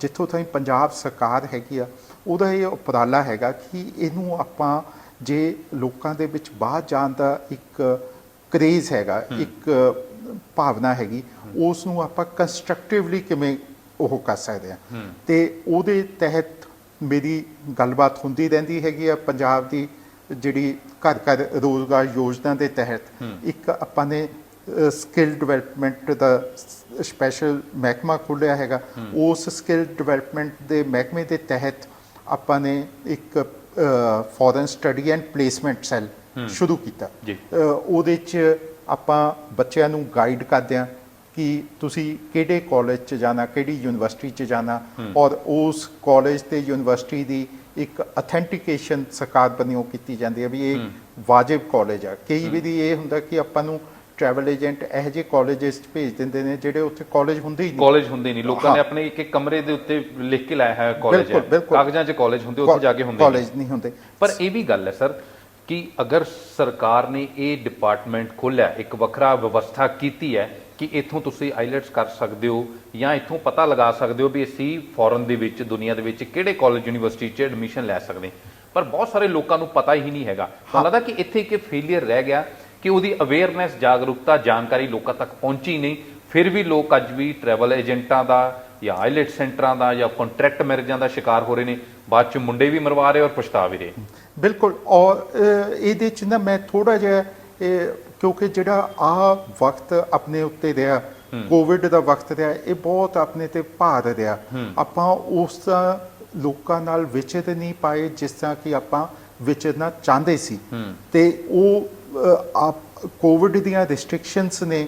ਜਿੱਥੋਂ ਤਾਈਂ ਪੰਜਾਬ ਸਰਕਾਰ ਹੈਗੀ ਆ ਉਹਦਾ ਇਹ ਉਪਰਾਲਾ ਹੈਗਾ ਕਿ ਇਹਨੂੰ ਆਪਾਂ ਜੇ ਲੋਕਾਂ ਦੇ ਵਿੱਚ ਬਾਹਰ ਜਾਣ ਦਾ ਇੱਕ ਕਰੇਜ਼ ਹੈਗਾ, ਇੱਕ ਭਾਵਨਾ ਹੈਗੀ, ਉਸ ਨੂੰ ਆਪਾਂ ਕੰਸਟਰਕਟਿਵਲੀ ਕਿਵੇਂ ਉਹ ਕਰ ਸਕਦੇ ਹਾਂ। ਤੇ ਉਹਦੇ ਤਹਿਤ ਮੇਰੀ ਗੱਲਬਾਤ ਹੁੰਦੀ ਰਹਿੰਦੀ ਹੈਗੀ ਆ। ਪੰਜਾਬ ਦੀ ਜਿਹੜੀ ਘਰ ਘਰ ਰੋਜ਼ਗਾਰ ਯੋਜਨਾ ਦੇ ਤਹਿਤ ਇੱਕ ਆਪਾਂ ਨੇ ਸਕਿੱਲ ਡਿਵੈਲਪਮੈਂਟ ਦਾ ਸਪੈਸ਼ਲ ਮਹਿਕਮਾ ਖੋਲ੍ਹਿਆ ਹੈਗਾ। ਉਸ ਸਕਿੱਲ ਡਿਵੈਲਪਮੈਂਟ ਦੇ ਮਹਿਕਮੇ ਦੇ ਤਹਿਤ ਆਪਾਂ ਨੇ ਇੱਕ foreign study and placement cell ਸ਼ੁਰੂ ਕੀਤਾ। ਉਹਦੇ 'ਚ ਆਪਾਂ ਬੱਚਿਆਂ ਨੂੰ ਗਾਈਡ ਕਰਦੇ ਹਾਂ ਕਿ ਤੁਸੀਂ ਕਿਹੜੇ ਕਾਲਜ 'ਚ ਜਾਣਾ, ਕਿਹੜੀ ਯੂਨੀਵਰਸਿਟੀ 'ਚ ਜਾਣਾ, ਔਰ ਉਸ ਕਾਲਜ ਤੇ ਯੂਨੀਵਰਸਿਟੀ ਦੀ ਇੱਕ ਅਥੈਂਟੀਕੇਸ਼ਨ ਸਰਕਾਰ ਵੱਲੋਂ ਕੀਤੀ ਜਾਂਦੀ ਹੈ ਵੀ ਇਹ ਵਾਜਿਬ ਕਾਲਜ ਆ। ਕਈ ਵਾਰੀ ਇਹ ਹੁੰਦਾ ਕਿ ਆਪਾਂ ਨੂੰ ਟਰੈਵਲ ਏਜੰਟ ਇਹੋ ਜਿਹੇ ਕਾਲਜਸ 'ਚ ਭੇਜ ਦਿੰਦੇ ਨੇ ਜਿਹੜੇ ਉੱਥੇ ਕਾਲਜ ਹੁੰਦੇ ਹੀ ਨਹੀਂ। ਲੋਕਾਂ ਨੇ ਆਪਣੇ ਇੱਕ ਕਮਰੇ ਦੇ ਉੱਤੇ ਲਿਖ ਕੇ ਲਾਇਆ ਹੈ ਕਾਲਜ ਹੈ, ਕਾਗਜ਼ਾਂ 'ਚ ਕਾਲਜ ਹੁੰਦੇ, ਉੱਥੇ ਜਾ ਕੇ ਹੁੰਦੇ ਕਾਲਜ ਨਹੀਂ ਹੁੰਦੇ। ਪਰ ਇਹ ਵੀ ਗੱਲ ਹੈ ਸਰ ਕਿ ਅਗਰ ਸਰਕਾਰ ਨੇ ਇਹ ਡਿਪਾਰਟਮੈਂਟ ਖੋਲ੍ਹਿਆ, ਇੱਕ ਵੱਖਰਾ ਵਿਵਸਥਾ ਕੀਤੀ ਹੈ ਕਿ ਇੱਥੋਂ ਤੁਸੀਂ ਆਈਲੈਟਸ ਕਰ ਸਕਦੇ ਹੋ ਜਾਂ ਇੱਥੋਂ ਪਤਾ ਲਗਾ ਸਕਦੇ ਹੋ ਵੀ ਅਸੀਂ ਫੋਰਨ ਦੇ ਵਿੱਚ, ਦੁਨੀਆ ਦੇ ਵਿੱਚ ਕਿਹੜੇ ਕਾਲਜ ਯੂਨੀਵਰਸਿਟੀ 'ਚ ਐਡਮਿਸ਼ਨ ਲੈ ਸਕਦੇ, ਪਰ ਬਹੁਤ ਸਾਰੇ ਲੋਕਾਂ ਨੂੰ ਪਤਾ ਹੀ ਨਹੀਂ ਹੈਗਾ। ਤੁਹਾਨੂੰ ਲੱਗਦਾ ਕਿ ਇੱਥੇ ਇੱਕ ਫੇਲੀਅਰ ਰਹਿ ਗਿਆ ਕਿ ਉਹਦੀ ਅਵੇਅਰਨੈਸ, ਜਾਗਰੂਕਤਾ, ਜਾਣਕਾਰੀ ਲੋਕਾਂ ਤੱਕ ਪਹੁੰਚੀ ਨਹੀਂ। ਫਿਰ ਵੀ ਲੋਕ ਅੱਜ ਵੀ ਟਰੈਵਲ ਏਜੰਟਾਂ ਦਾ ਜਾਂ ਆਈਲੈਟ ਸੈਂਟਰਾਂ ਦਾ ਜਾਂ ਕੰਟਰੈਕਟ ਮੈਰਿਜਾਂ ਦਾ ਸ਼ਿਕਾਰ ਹੋ ਰਹੇ ਨੇ, ਬਾਅਦ 'ਚ ਮੁੰਡੇ ਵੀ ਮਰਵਾ ਰਹੇ ਔਰ ਪਛਤਾ ਵੀ ਰਹੇ। ਬਿਲਕੁਲ। ਔਰ ਇਹਦੇ 'ਚ ਨਾ ਮੈਂ ਥੋੜ੍ਹਾ ਜਿਹਾ ਕਿਉਂਕਿ ਜਿਹੜਾ ਆਹ ਵਕਤ ਆਪਣੇ ਉੱਤੇ ਰਿਹਾ, ਕੋਵਿਡ ਦਾ ਵਕਤ ਰਿਹਾ, ਇਹ ਬਹੁਤ ਆਪਣੇ ਤੇ ਭਾਰ ਰਿਹਾ। ਆਪਾਂ ਉਸ ਦਾ ਲੋਕਾਂ ਨਾਲ ਵਿਚਰ ਨਹੀਂ ਪਾਏ ਜਿਸ ਤਰ੍ਹਾਂ ਕਿ ਆਪਾਂ ਵਿਚਰਨਾ ਚਾਹੁੰਦੇ ਸੀ। ਤੇ ਉਹ ਕੋਵਿਡ ਦੀਆਂ ਰਿਸਟ੍ਰਿਕਸ਼ਨਸ ਨੇ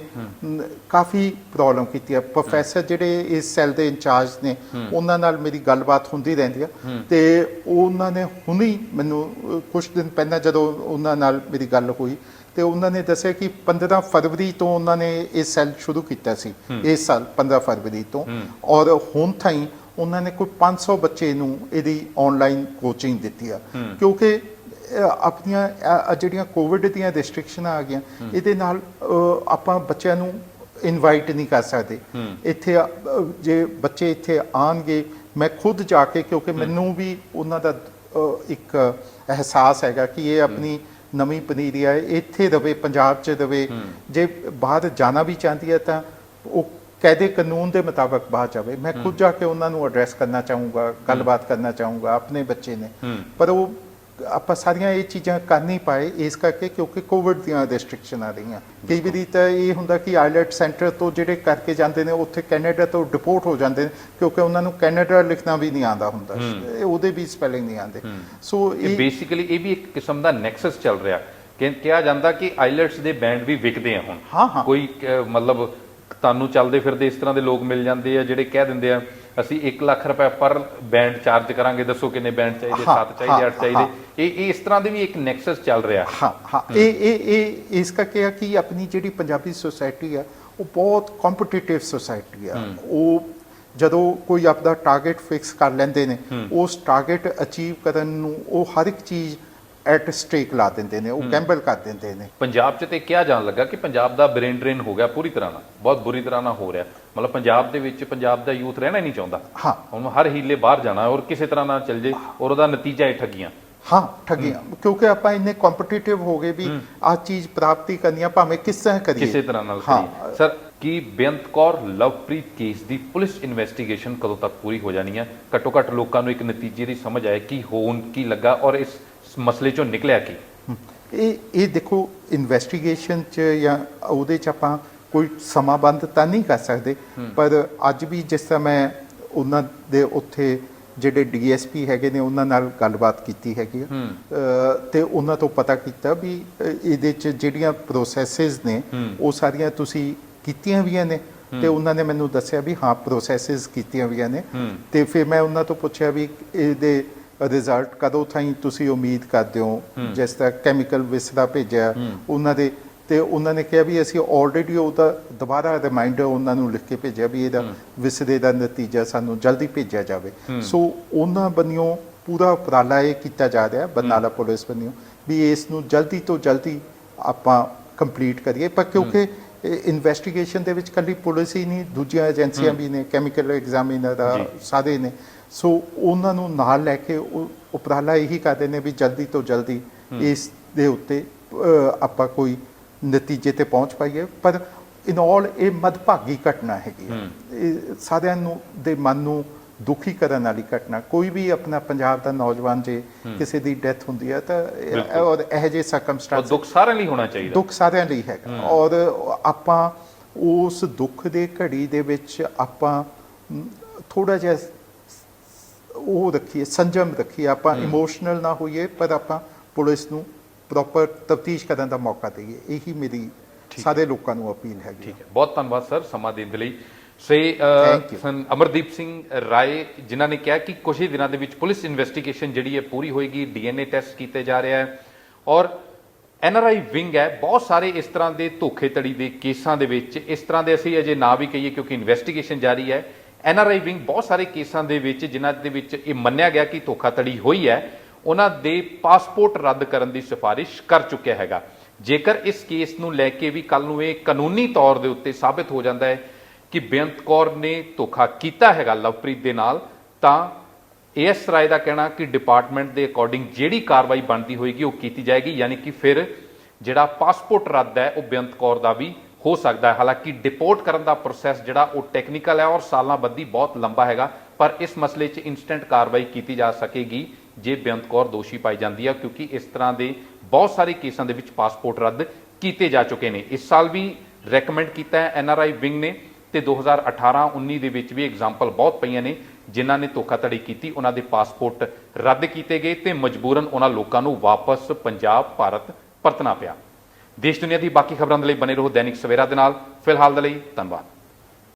ਕਾਫੀ ਪ੍ਰੋਬਲਮ ਕੀਤੀ ਹੈ। ਪ੍ਰੋਫੈਸਰ ਜਿਹੜੇ ਇਸ ਸੈੱਲ ਦੇ ਇੰਚਾਰਜ ਨੇ ਉਹਨਾਂ ਨਾਲ ਮੇਰੀ ਗੱਲਬਾਤ ਹੁੰਦੀ ਰਹਿੰਦੀ ਆ ਤੇ ਉਹਨਾਂ ਨੇ ਹੁਣੀ ਮੈਨੂੰ ਕੁਝ ਦਿਨ ਪਹਿਲਾਂ ਜਦੋਂ ਉਹਨਾਂ ਨਾਲ ਮੇਰੀ ਗੱਲ ਹੋਈ ਤੇ ਉਹਨਾਂ ਨੇ ਦੱਸਿਆ ਕਿ 15 ਫਰਵਰੀ ਤੋਂ ਉਹਨਾਂ ਨੇ ਇਹ ਸੈੱਲ ਸ਼ੁਰੂ ਕੀਤਾ ਸੀ, ਇਸ ਸਾਲ 15 ਫਰਵਰੀ ਤੋਂ, ਔਰ ਹੁਣ ਤਾਈਂ ਉਹਨਾਂ ਨੇ ਕੋਈ 500 ਬੱਚੇ ਨੂੰ ਇਹਦੀ ਆਨਲਾਈਨ ਕੋਚਿੰਗ ਦਿੱਤੀ ਆ। ਕਿਉਂਕਿ ਆਪਣੀਆਂ ਜਿਹੜੀਆਂ ਕੋਵਿਡ ਦੀਆਂ ਰਿਸਟ੍ਰਿਕਸ਼ਨਾਂ ਆ ਗਈਆਂ, ਇਹਦੇ ਨਾਲ ਆਪਾਂ ਬੱਚਿਆਂ ਨੂੰ ਇਨਵਾਈਟ ਨਹੀਂ ਕਰ ਸਕਦੇ ਇੱਥੇ। ਜੇ ਬੱਚੇ ਇੱਥੇ ਆਉਣਗੇ, ਮੈਂ ਖੁਦ ਜਾ ਕੇ, ਕਿਉਂਕਿ ਮੈਨੂੰ ਵੀ ਉਹਨਾਂ ਦਾ ਇੱਕ ਅਹਿਸਾਸ ਹੈਗਾ ਕਿ ਇਹ ਆਪਣੀ ਨਵੀਂ ਪਨੀਰੀ ਹੈ, ਇੱਥੇ ਰਵੇ, ਪੰਜਾਬ 'ਚ ਰਵੇ। ਜੇ ਬਾਹਰ ਜਾਣਾ ਵੀ ਚਾਹੁੰਦੀ ਹੈ ਤਾਂ ਉਹ ਕਾਇਦੇ ਕਾਨੂੰਨ ਦੇ ਮੁਤਾਬਕ ਬਾਹਰ ਜਾਵੇ। ਮੈਂ ਖੁਦ ਜਾ ਕੇ ਉਹਨਾਂ ਨੂੰ ਐਡਰੈਸ ਕਰਨਾ ਚਾਹੂੰਗਾ, ਗੱਲਬਾਤ ਕਰਨਾ ਚਾਹੂੰਗਾ, ਆਪਣੇ ਬੱਚੇ ਨੇ। ਪਰ ਉਹ ਆਪਾਂ ਸਾਰੀਆਂ ਇਹ ਚੀਜ਼ਾਂ ਕਰ ਨਹੀਂ ਪਾਏ ਇਸ ਕਰਕੇ ਕਿਉਂਕਿ ਕੋਵਿਡ ਦੀਆਂ ਰਿਸਟ੍ਰਿਕਸ਼ਨਾਂ ਰਹੀਆਂ। ਕਈ ਵਾਰੀ ਤਾਂ ਇਹ ਹੁੰਦਾ ਕਿ ਆਈਲੈਟ ਸੈਂਟਰ ਤੋਂ ਜਿਹੜੇ ਕਰਕੇ ਜਾਂਦੇ ਨੇ ਉੱਥੇ ਕੈਨੇਡਾ ਤੋਂ ਡਿਪੋਰਟ ਹੋ ਜਾਂਦੇ ਨੇ ਕਿਉਂਕਿ ਉਹਨਾਂ ਨੂੰ ਕੈਨੇਡਾ ਲਿਖਣਾ ਵੀ ਨਹੀਂ ਆਉਂਦਾ ਹੁੰਦਾ, ਉਹਦੇ ਵੀ ਸਪੈਲਿੰਗ ਨਹੀਂ ਆਉਂਦੇ। ਸੋ ਇਹ ਬੇਸਿਕਲੀ ਇਹ ਵੀ ਇੱਕ ਕਿਸਮ ਦਾ ਨੈਕਸਸ ਚੱਲ ਰਿਹਾ ਕਿ ਕਿਹਾ ਜਾਂਦਾ ਕਿ ਆਈਲੈਟਸ ਦੇ ਬੈਂਡ ਵੀ ਵਿਕਦੇ ਆ ਹੁਣ। ਕੋਈ ਮਤਲਬ ਤੁਹਾਨੂੰ ਚੱਲਦੇ ਫਿਰਦੇ ਇਸ ਤਰ੍ਹਾਂ ਦੇ ਲੋਕ ਮਿਲ ਜਾਂਦੇ ਆ ਜਿਹੜੇ ਕਹਿ ਦਿੰਦੇ ਆ ਅਸੀਂ 1 ਲੱਖ ਰੁਪਏ ਪਰ ਬੈਂਡ ਚਾਰਜ ਕਰਾਂਗੇ, ਦੱਸੋ ਕਿੰਨੇ ਬੈਂਡ ਚਾਹੀਦੇ, 7 ਚਾਹੀਦੇ, 8 ਚਾਹੀਦੇ। ਇਹ ਇਸ ਤਰ੍ਹਾਂ ਦੇ ਵੀ ਇੱਕ ਨੈਕਸਸ ਚੱਲ ਰਿਹਾ। ਇਹ ਇਸ ਕਰਕੇ ਆ ਕਿ ਆਪਣੀ ਜਿਹੜੀ ਪੰਜਾਬੀ ਸੋਸਾਇਟੀ ਆ ਉਹ ਬਹੁਤ ਕੰਪੀਟੀਟਿਵ ਸੋਸਾਇਟੀ ਆ। ਉਹ ਜਦੋਂ ਕੋਈ ਆਪਦਾ ਟਾਰਗੇਟ ਫਿਕਸ ਕਰ ਲੈਂਦੇ ਨੇ, ਉਸ ਟਾਰਗੇਟ ਅਚੀਵ ਕਰਨ ਨੂੰ ਉਹ ਹਰ ਇੱਕ ਚੀਜ਼ ਐਟ ਸਟੇਕ ਲਾ ਦਿੰਦੇ ਨੇ, ਉਹ ਗੈਂਬਲ ਕਰ ਦਿੰਦੇ ਨੇ। ਪੰਜਾਬ 'ਚ ਤੇ ਕਿਹਾ ਜਾਣ ਲੱਗਾ ਕਿ ਪੰਜਾਬ ਦਾ ਬ੍ਰੇਨ ਡਰੇਨ ਹੋ ਗਿਆ ਪੂਰੀ ਤਰ੍ਹਾਂ ਨਾਲ, ਬਹੁਤ ਬੁਰੀ ਤਰ੍ਹਾਂ ਨਾਲ ਹੋ ਰਿਹਾ। ਮਤਲਬ ਪੰਜਾਬ ਦੇ ਵਿੱਚ ਪੰਜਾਬ ਦਾ ਯੂਥ ਰਹਿਣਾ ਹੀ ਨਹੀਂ ਚਾਹੁੰਦਾ। ਹੁਣ ਹਰ ਹੀਲੇ ਬਾਹਰ ਜਾਣਾ ਔਰ ਕਿਸੇ ਤਰ੍ਹਾਂ ਨਾਲ ਚੱਲ ਜੇ, ਔਰ ਉਹਦਾ ਨਤੀਜਾ ਇਹ ਠੱਗੀਆਂ। ਠੱਗੀਆਂ, ਕਿਉਂਕਿ ਆਪਾਂ ਇੰਨੇ ਕੰਪੀਟੀਟਿਵ ਹੋ ਗਏ ਵੀ ਆਹ ਚੀਜ਼ ਪ੍ਰਾਪਤੀ ਕਰਨੀ ਆ ਭਾਵੇਂ ਕਿਸ ਤਰ੍ਹਾਂ ਕਰੀਏ, ਕਿਸੇ ਤਰ੍ਹਾਂ ਨਾਲ ਕਰੀਏ। ਸਰ, ਕੀ ਬੇਅੰਤ ਕੌਰ ਲਵਪ੍ਰੀਤ ਕੇਸ ਦੀ ਪੁਲਿਸ ਇਨਵੈਸਟੀਗੇਸ਼ਨ ਕਦੋਂ ਤੱਕ ਪੂਰੀ ਹੋ ਜਾਣੀ ਹੈ? ਘੱਟੋ ਘੱਟ ਲੋਕਾਂ ਨੂੰ ਇੱਕ ਨਤੀਜੇ ਦੀ ਸਮਝ ਆਏ ਕਿ ਹੋਣ ਕੀ ਲੱਗਾ ਔਰ ਇਸ ਮਸਲੇ ਚੋਂ ਨਿਕਲਿਆ ਕੀ? ਇਹ ਦੇਖੋ, ਇਨਵੈਸਟੀਗੇਸ਼ਨ 'ਚ ਜਾਂ ਉਹਦੇ 'ਚ ਆਪਾਂ ਕੋਈ ਸਮਾਂਬੰਧ ਤਾਂ ਨਹੀਂ ਕਰ ਸਕਦੇ, ਪਰ ਅੱਜ ਵੀ ਜਿਸ ਤਰ੍ਹਾਂ ਮੈਂ ਉਹਨਾਂ ਦੇ ਉੱਥੇ ਜਿਹੜੇ ਡੀਐਸਪੀ ਹੈਗੇ ਨੇ ਉਹਨਾਂ ਨਾਲ ਗੱਲਬਾਤ ਕੀਤੀ ਹੈਗੀ ਤੇ ਉਹਨਾਂ ਤੋਂ ਪਤਾ ਕੀਤਾ ਵੀ ਇਹਦੇ 'ਚ ਜਿਹੜੀਆਂ ਪ੍ਰੋਸੈਸਿਸ ਨੇ ਉਹ ਸਾਰੀਆਂ ਤੁਸੀਂ ਕੀਤੀਆਂ ਵੀਆਂ ਨੇ ਤੇ ਉਹਨਾਂ ਨੇ ਮੈਨੂੰ ਦੱਸਿਆ ਵੀ ਹਾਂ ਪ੍ਰੋਸੈਸਿਸ ਕੀਤੀਆਂ ਵੀਆਂ ਨੇ। ਤੇ ਫਿਰ ਮੈਂ ਉਹਨਾਂ ਤੋਂ ਪੁੱਛਿਆ ਵੀ ਇਹਦੇ ਰਿਜ਼ਲਟ ਕਦੋਂ ਤਾਈਂ ਤੁਸੀਂ ਉਮੀਦ ਕਰਦੇ ਹੋ? ਜਿਸ ਤਰ੍ਹਾਂ ਕੈਮੀਕਲ ਵਿਸਰਾ ਭੇਜਿਆ ਉਹਨਾਂ ਦੇ ਤੇ ਉਹਨਾਂ ਨੇ ਕਿਹਾ ਵੀ ਅਸੀਂ ਆਲਰੇਡੀ ਉਹਦਾ ਦੁਬਾਰਾ ਰਿਮਾਈਂਡਰ ਉਹਨਾਂ ਨੂੰ ਲਿਖ ਕੇ ਭੇਜਿਆ ਵੀ ਇਹਦਾ ਵਿਸਰੇ ਦਾ ਨਤੀਜਾ ਸਾਨੂੰ ਜਲਦੀ ਭੇਜਿਆ ਜਾਵੇ। ਸੋ ਉਹਨਾਂ ਬੰਨਿਓ ਪੂਰਾ ਉਪਰਾਲਾ ਇਹ ਕੀਤਾ ਜਾ ਰਿਹਾ ਬਰਨਾਲਾ ਪੁਲਿਸ ਬੰਨਿਓ ਵੀ ਇਸ ਨੂੰ ਜਲਦੀ ਤੋਂ ਜਲਦੀ ਆਪਾਂ ਕੰਪਲੀਟ ਕਰੀਏ। ਪਰ ਕਿਉਂਕਿ ਇਨਵੈਸਟੀਗੇਸ਼ਨ ਦੇ ਵਿੱਚ ਕੱਲੀ ਪੁਲਿਸ ਹੀ ਨਹੀਂ, ਦੂਜੀਆਂ ਏਜੰਸੀਆਂ ਵੀ ਨੇ, ਕੈਮੀਕਲ ਐਗਜ਼ਾਮੀਨਰ ਸਾਰੇ ਨੇ। ਸੋ ਉਹਨਾਂ ਨੂੰ ਨਾਲ ਲੈ ਕੇ ਉਪਰਾਲਾ ਇਹੀ ਕਰਦੇ ਨੇ ਵੀ ਜਲਦੀ ਤੋਂ ਜਲਦੀ ਇਸ ਦੇ ਉੱਤੇ ਆਪਾਂ ਕੋਈ ਨਤੀਜੇ ਤੇ ਪਹੁੰਚ ਪਾਈਏ। ਪਰ ਇਨ ਆਲ ਇਹ ਮਦਭਾਗੀ ਘਟਨਾ ਹੈਗੀ ਇਹ ਸਾਰਿਆਂ ਨੂੰ ਦੇ ਮਨ ਨੂੰ ਦੁਖੀ ਕਰਨ ਵਾਲੀ ਘਟਨਾ। ਕੋਈ ਵੀ ਆਪਣਾ ਪੰਜਾਬ ਦਾ ਨੌਜਵਾਨ ਜੇ ਕਿਸੇ ਦੀ ਡੈਥ ਹੁੰਦੀ ਹੈ ਤਾਂ ਔਰ ਇਹੋ ਜਿਹੇ ਸਰਕਮਸਟੈਂਸ ਦੁੱਖ ਸਾਰਿਆਂ ਲਈ ਹੋਣਾ ਚਾਹੀਦਾ, ਦੁੱਖ ਸਾਰਿਆਂ ਲਈ ਹੈਗਾ। ਔਰ ਆਪਾਂ ਉਸ ਦੁੱਖ ਦੇ ਘੜੀ ਦੇ ਵਿੱਚ ਆਪਾਂ ਥੋੜਾ ਜਿਹਾ ਉਹ ਰੱਖੀਏ, ਸੰਜਮ ਰੱਖੀਏ, ਆਪਾਂ ਇਮੋਸ਼ਨਲ ਨਾ ਹੋਈਏ, ਪਰ ਆਪਾਂ ਪੁਲਿਸ ਨੂੰ ਪ੍ਰੋਪਰ ਤਫਤੀਸ਼ ਕਰਨ ਦਾ ਮੌਕਾ ਦੇਈਏ। ਇਹੀ ਮੇਰੀ ਸਾਰੇ ਲੋਕਾਂ ਨੂੰ ਅਪੀਲ ਹੈਗੀ। ਠੀਕ ਹੈ, ਬਹੁਤ ਧੰਨਵਾਦ ਸਰ ਸਮਾਂ ਦੇਣ ਦੇ ਲਈ। ਅਮਰਦੀਪ ਸਿੰਘ ਰਾਏ ਜਿਨ੍ਹਾਂ ਨੇ ਕਿਹਾ ਕਿ ਕੁਝ ਹੀ ਦਿਨਾਂ ਦੇ ਵਿੱਚ ਪੁਲਿਸ ਇਨਵੈਸਟੀਗੇਸ਼ਨ ਜਿਹੜੀ ਹੈ ਪੂਰੀ ਹੋਏਗੀ, DNA ਟੈਸਟ ਕੀਤੇ ਜਾ ਰਿਹਾ ਹੈ ਔਰ NRI ਵਿੰਗ ਹੈ ਬਹੁਤ ਸਾਰੇ ਇਸ ਤਰ੍ਹਾਂ ਦੇ ਧੋਖੇਧੜੀ ਦੇ ਕੇਸਾਂ ਦੇ ਵਿੱਚ, ਇਸ ਤਰ੍ਹਾਂ ਦੇ ਅਸੀਂ ਅਜੇ ਨਾ ਵੀ ਕਹੀਏ ਕਿਉਂਕਿ ਇਨਵੈਸਟੀਗੇਸ਼ਨ ਜਾਰੀ ਹੈ। NRI ਵਿੰਗ ਬਹੁਤ ਸਾਰੇ ਕੇਸਾਂ ਦੇ ਵਿੱਚ ਜਿਨ੍ਹਾਂ ਦੇ ਵਿੱਚ ਇਹ ਮੰਨਿਆ ਗਿਆ ਕਿ ਧੋਖਾਧੜੀ ਹੋਈ ਹੈ ਉਹਨਾਂ ਦੇ ਪਾਸਪੋਰਟ ਰੱਦ ਕਰਨ ਦੀ ਸਿਫਾਰਿਸ਼ ਕਰ ਚੁੱਕਿਆ ਹੈਗਾ। ਜੇਕਰ ਇਸ ਕੇਸ ਨੂੰ ਲੈ ਕੇ ਵੀ ਕੱਲ ਨੂੰ ਇਹ ਕਾਨੂੰਨੀ ਤੌਰ ਦੇ ਉੱਤੇ ਸਾਬਿਤ ਹੋ ਜਾਂਦਾ ਹੈ ਕਿ ਬੇਅੰਤ ਕੌਰ ਨੇ ਧੋਖਾ ਕੀਤਾ ਹੈਗਾ ਲਵਪ੍ਰੀਤ ਦੇ ਨਾਲ, ਤਾਂ AS ਰਾਏ ਦਾ ਕਹਿਣਾ ਕਿ ਡਿਪਾਰਟਮੈਂਟ ਦੇ ਅਕੋਰਡਿੰਗ ਜਿਹੜੀ ਕਾਰਵਾਈ ਬਣਦੀ ਹੋਏਗੀ ਉਹ ਕੀਤੀ ਜਾਏਗੀ। ਯਾਨੀ ਕਿ ਫਿਰ ਜਿਹੜਾ ਪਾਸਪੋਰਟ ਰੱਦ ਹੈ ਉਹ ਬੇਅੰਤ ਕੌਰ ਦਾ ਵੀ ਹੋ ਸਕਦਾ ਹੈ। ਹਾਲਾਂਕਿ ਡਿਪੋਰਟ ਕਰਨ ਦਾ ਪ੍ਰੋਸੈਸ ਜਿਹੜਾ ਉਹ ਟੈਕਨੀਕਲ ਹੈ ਔਰ ਸਾਲਾਂ ਬੱਧੀ ਬਹੁਤ ਲੰਬਾ ਹੈਗਾ, ਪਰ ਇਸ ਮਸਲੇ 'ਚ ਇੰਸਟੈਂਟ ਕਾਰਵਾਈ ਕੀਤੀ ਜਾ ਸਕੇਗੀ ਜੇ ਬੇਅੰਤ ਕੌਰ ਦੋਸ਼ੀ ਪਾਈ ਜਾਂਦੀ ਹੈ, ਕਿਉਂਕਿ ਇਸ ਤਰ੍ਹਾਂ ਦੇ ਬਹੁਤ ਸਾਰੇ ਕੇਸਾਂ ਦੇ ਵਿੱਚ ਪਾਸਪੋਰਟ ਰੱਦ ਕੀਤੇ ਜਾ ਚੁੱਕੇ ਨੇ। ਇਸ ਸਾਲ ਵੀ ਰეკਮੈਂਡ ਕੀਤਾ ਹੈ NRI ਵਿੰਗ ਨੇ ਤੇ 2018-19 ਦੇ ਵਿੱਚ ਵੀ ਐਗਜ਼ਾਮਪਲ ਬਹੁਤ ਪਈਆਂ ਨੇ ਜਿਨ੍ਹਾਂ ਨੇ ਧੋਖਾਧੜੀ ਕੀਤੀ, ਉਹਨਾਂ ਦੇ ਪਾਸਪੋਰਟ ਰੱਦ ਕੀਤੇ ਗਏ ਤੇ ਮਜਬੂਰਨ ਉਹਨਾਂ ਲੋਕਾਂ ਨੂੰ ਵਾਪਸ ਪੰਜਾਬ ਭਾਰਤ ਪਰਤਣਾ ਪਿਆ। ਦੇਸ਼ ਦੁਨੀਆ ਦੀ ਬਾਕੀ ਖਬਰਾਂ ਦੇ ਲਈ ਬਨੇ ਰਹੋ ਦੈਨਿਕ ਸਵੇਰਾ ਦੇ ਨਾਲ। ਫਿਲਹਾਲ ਦੇ ਲਈ ਧੰਨਵਾਦ।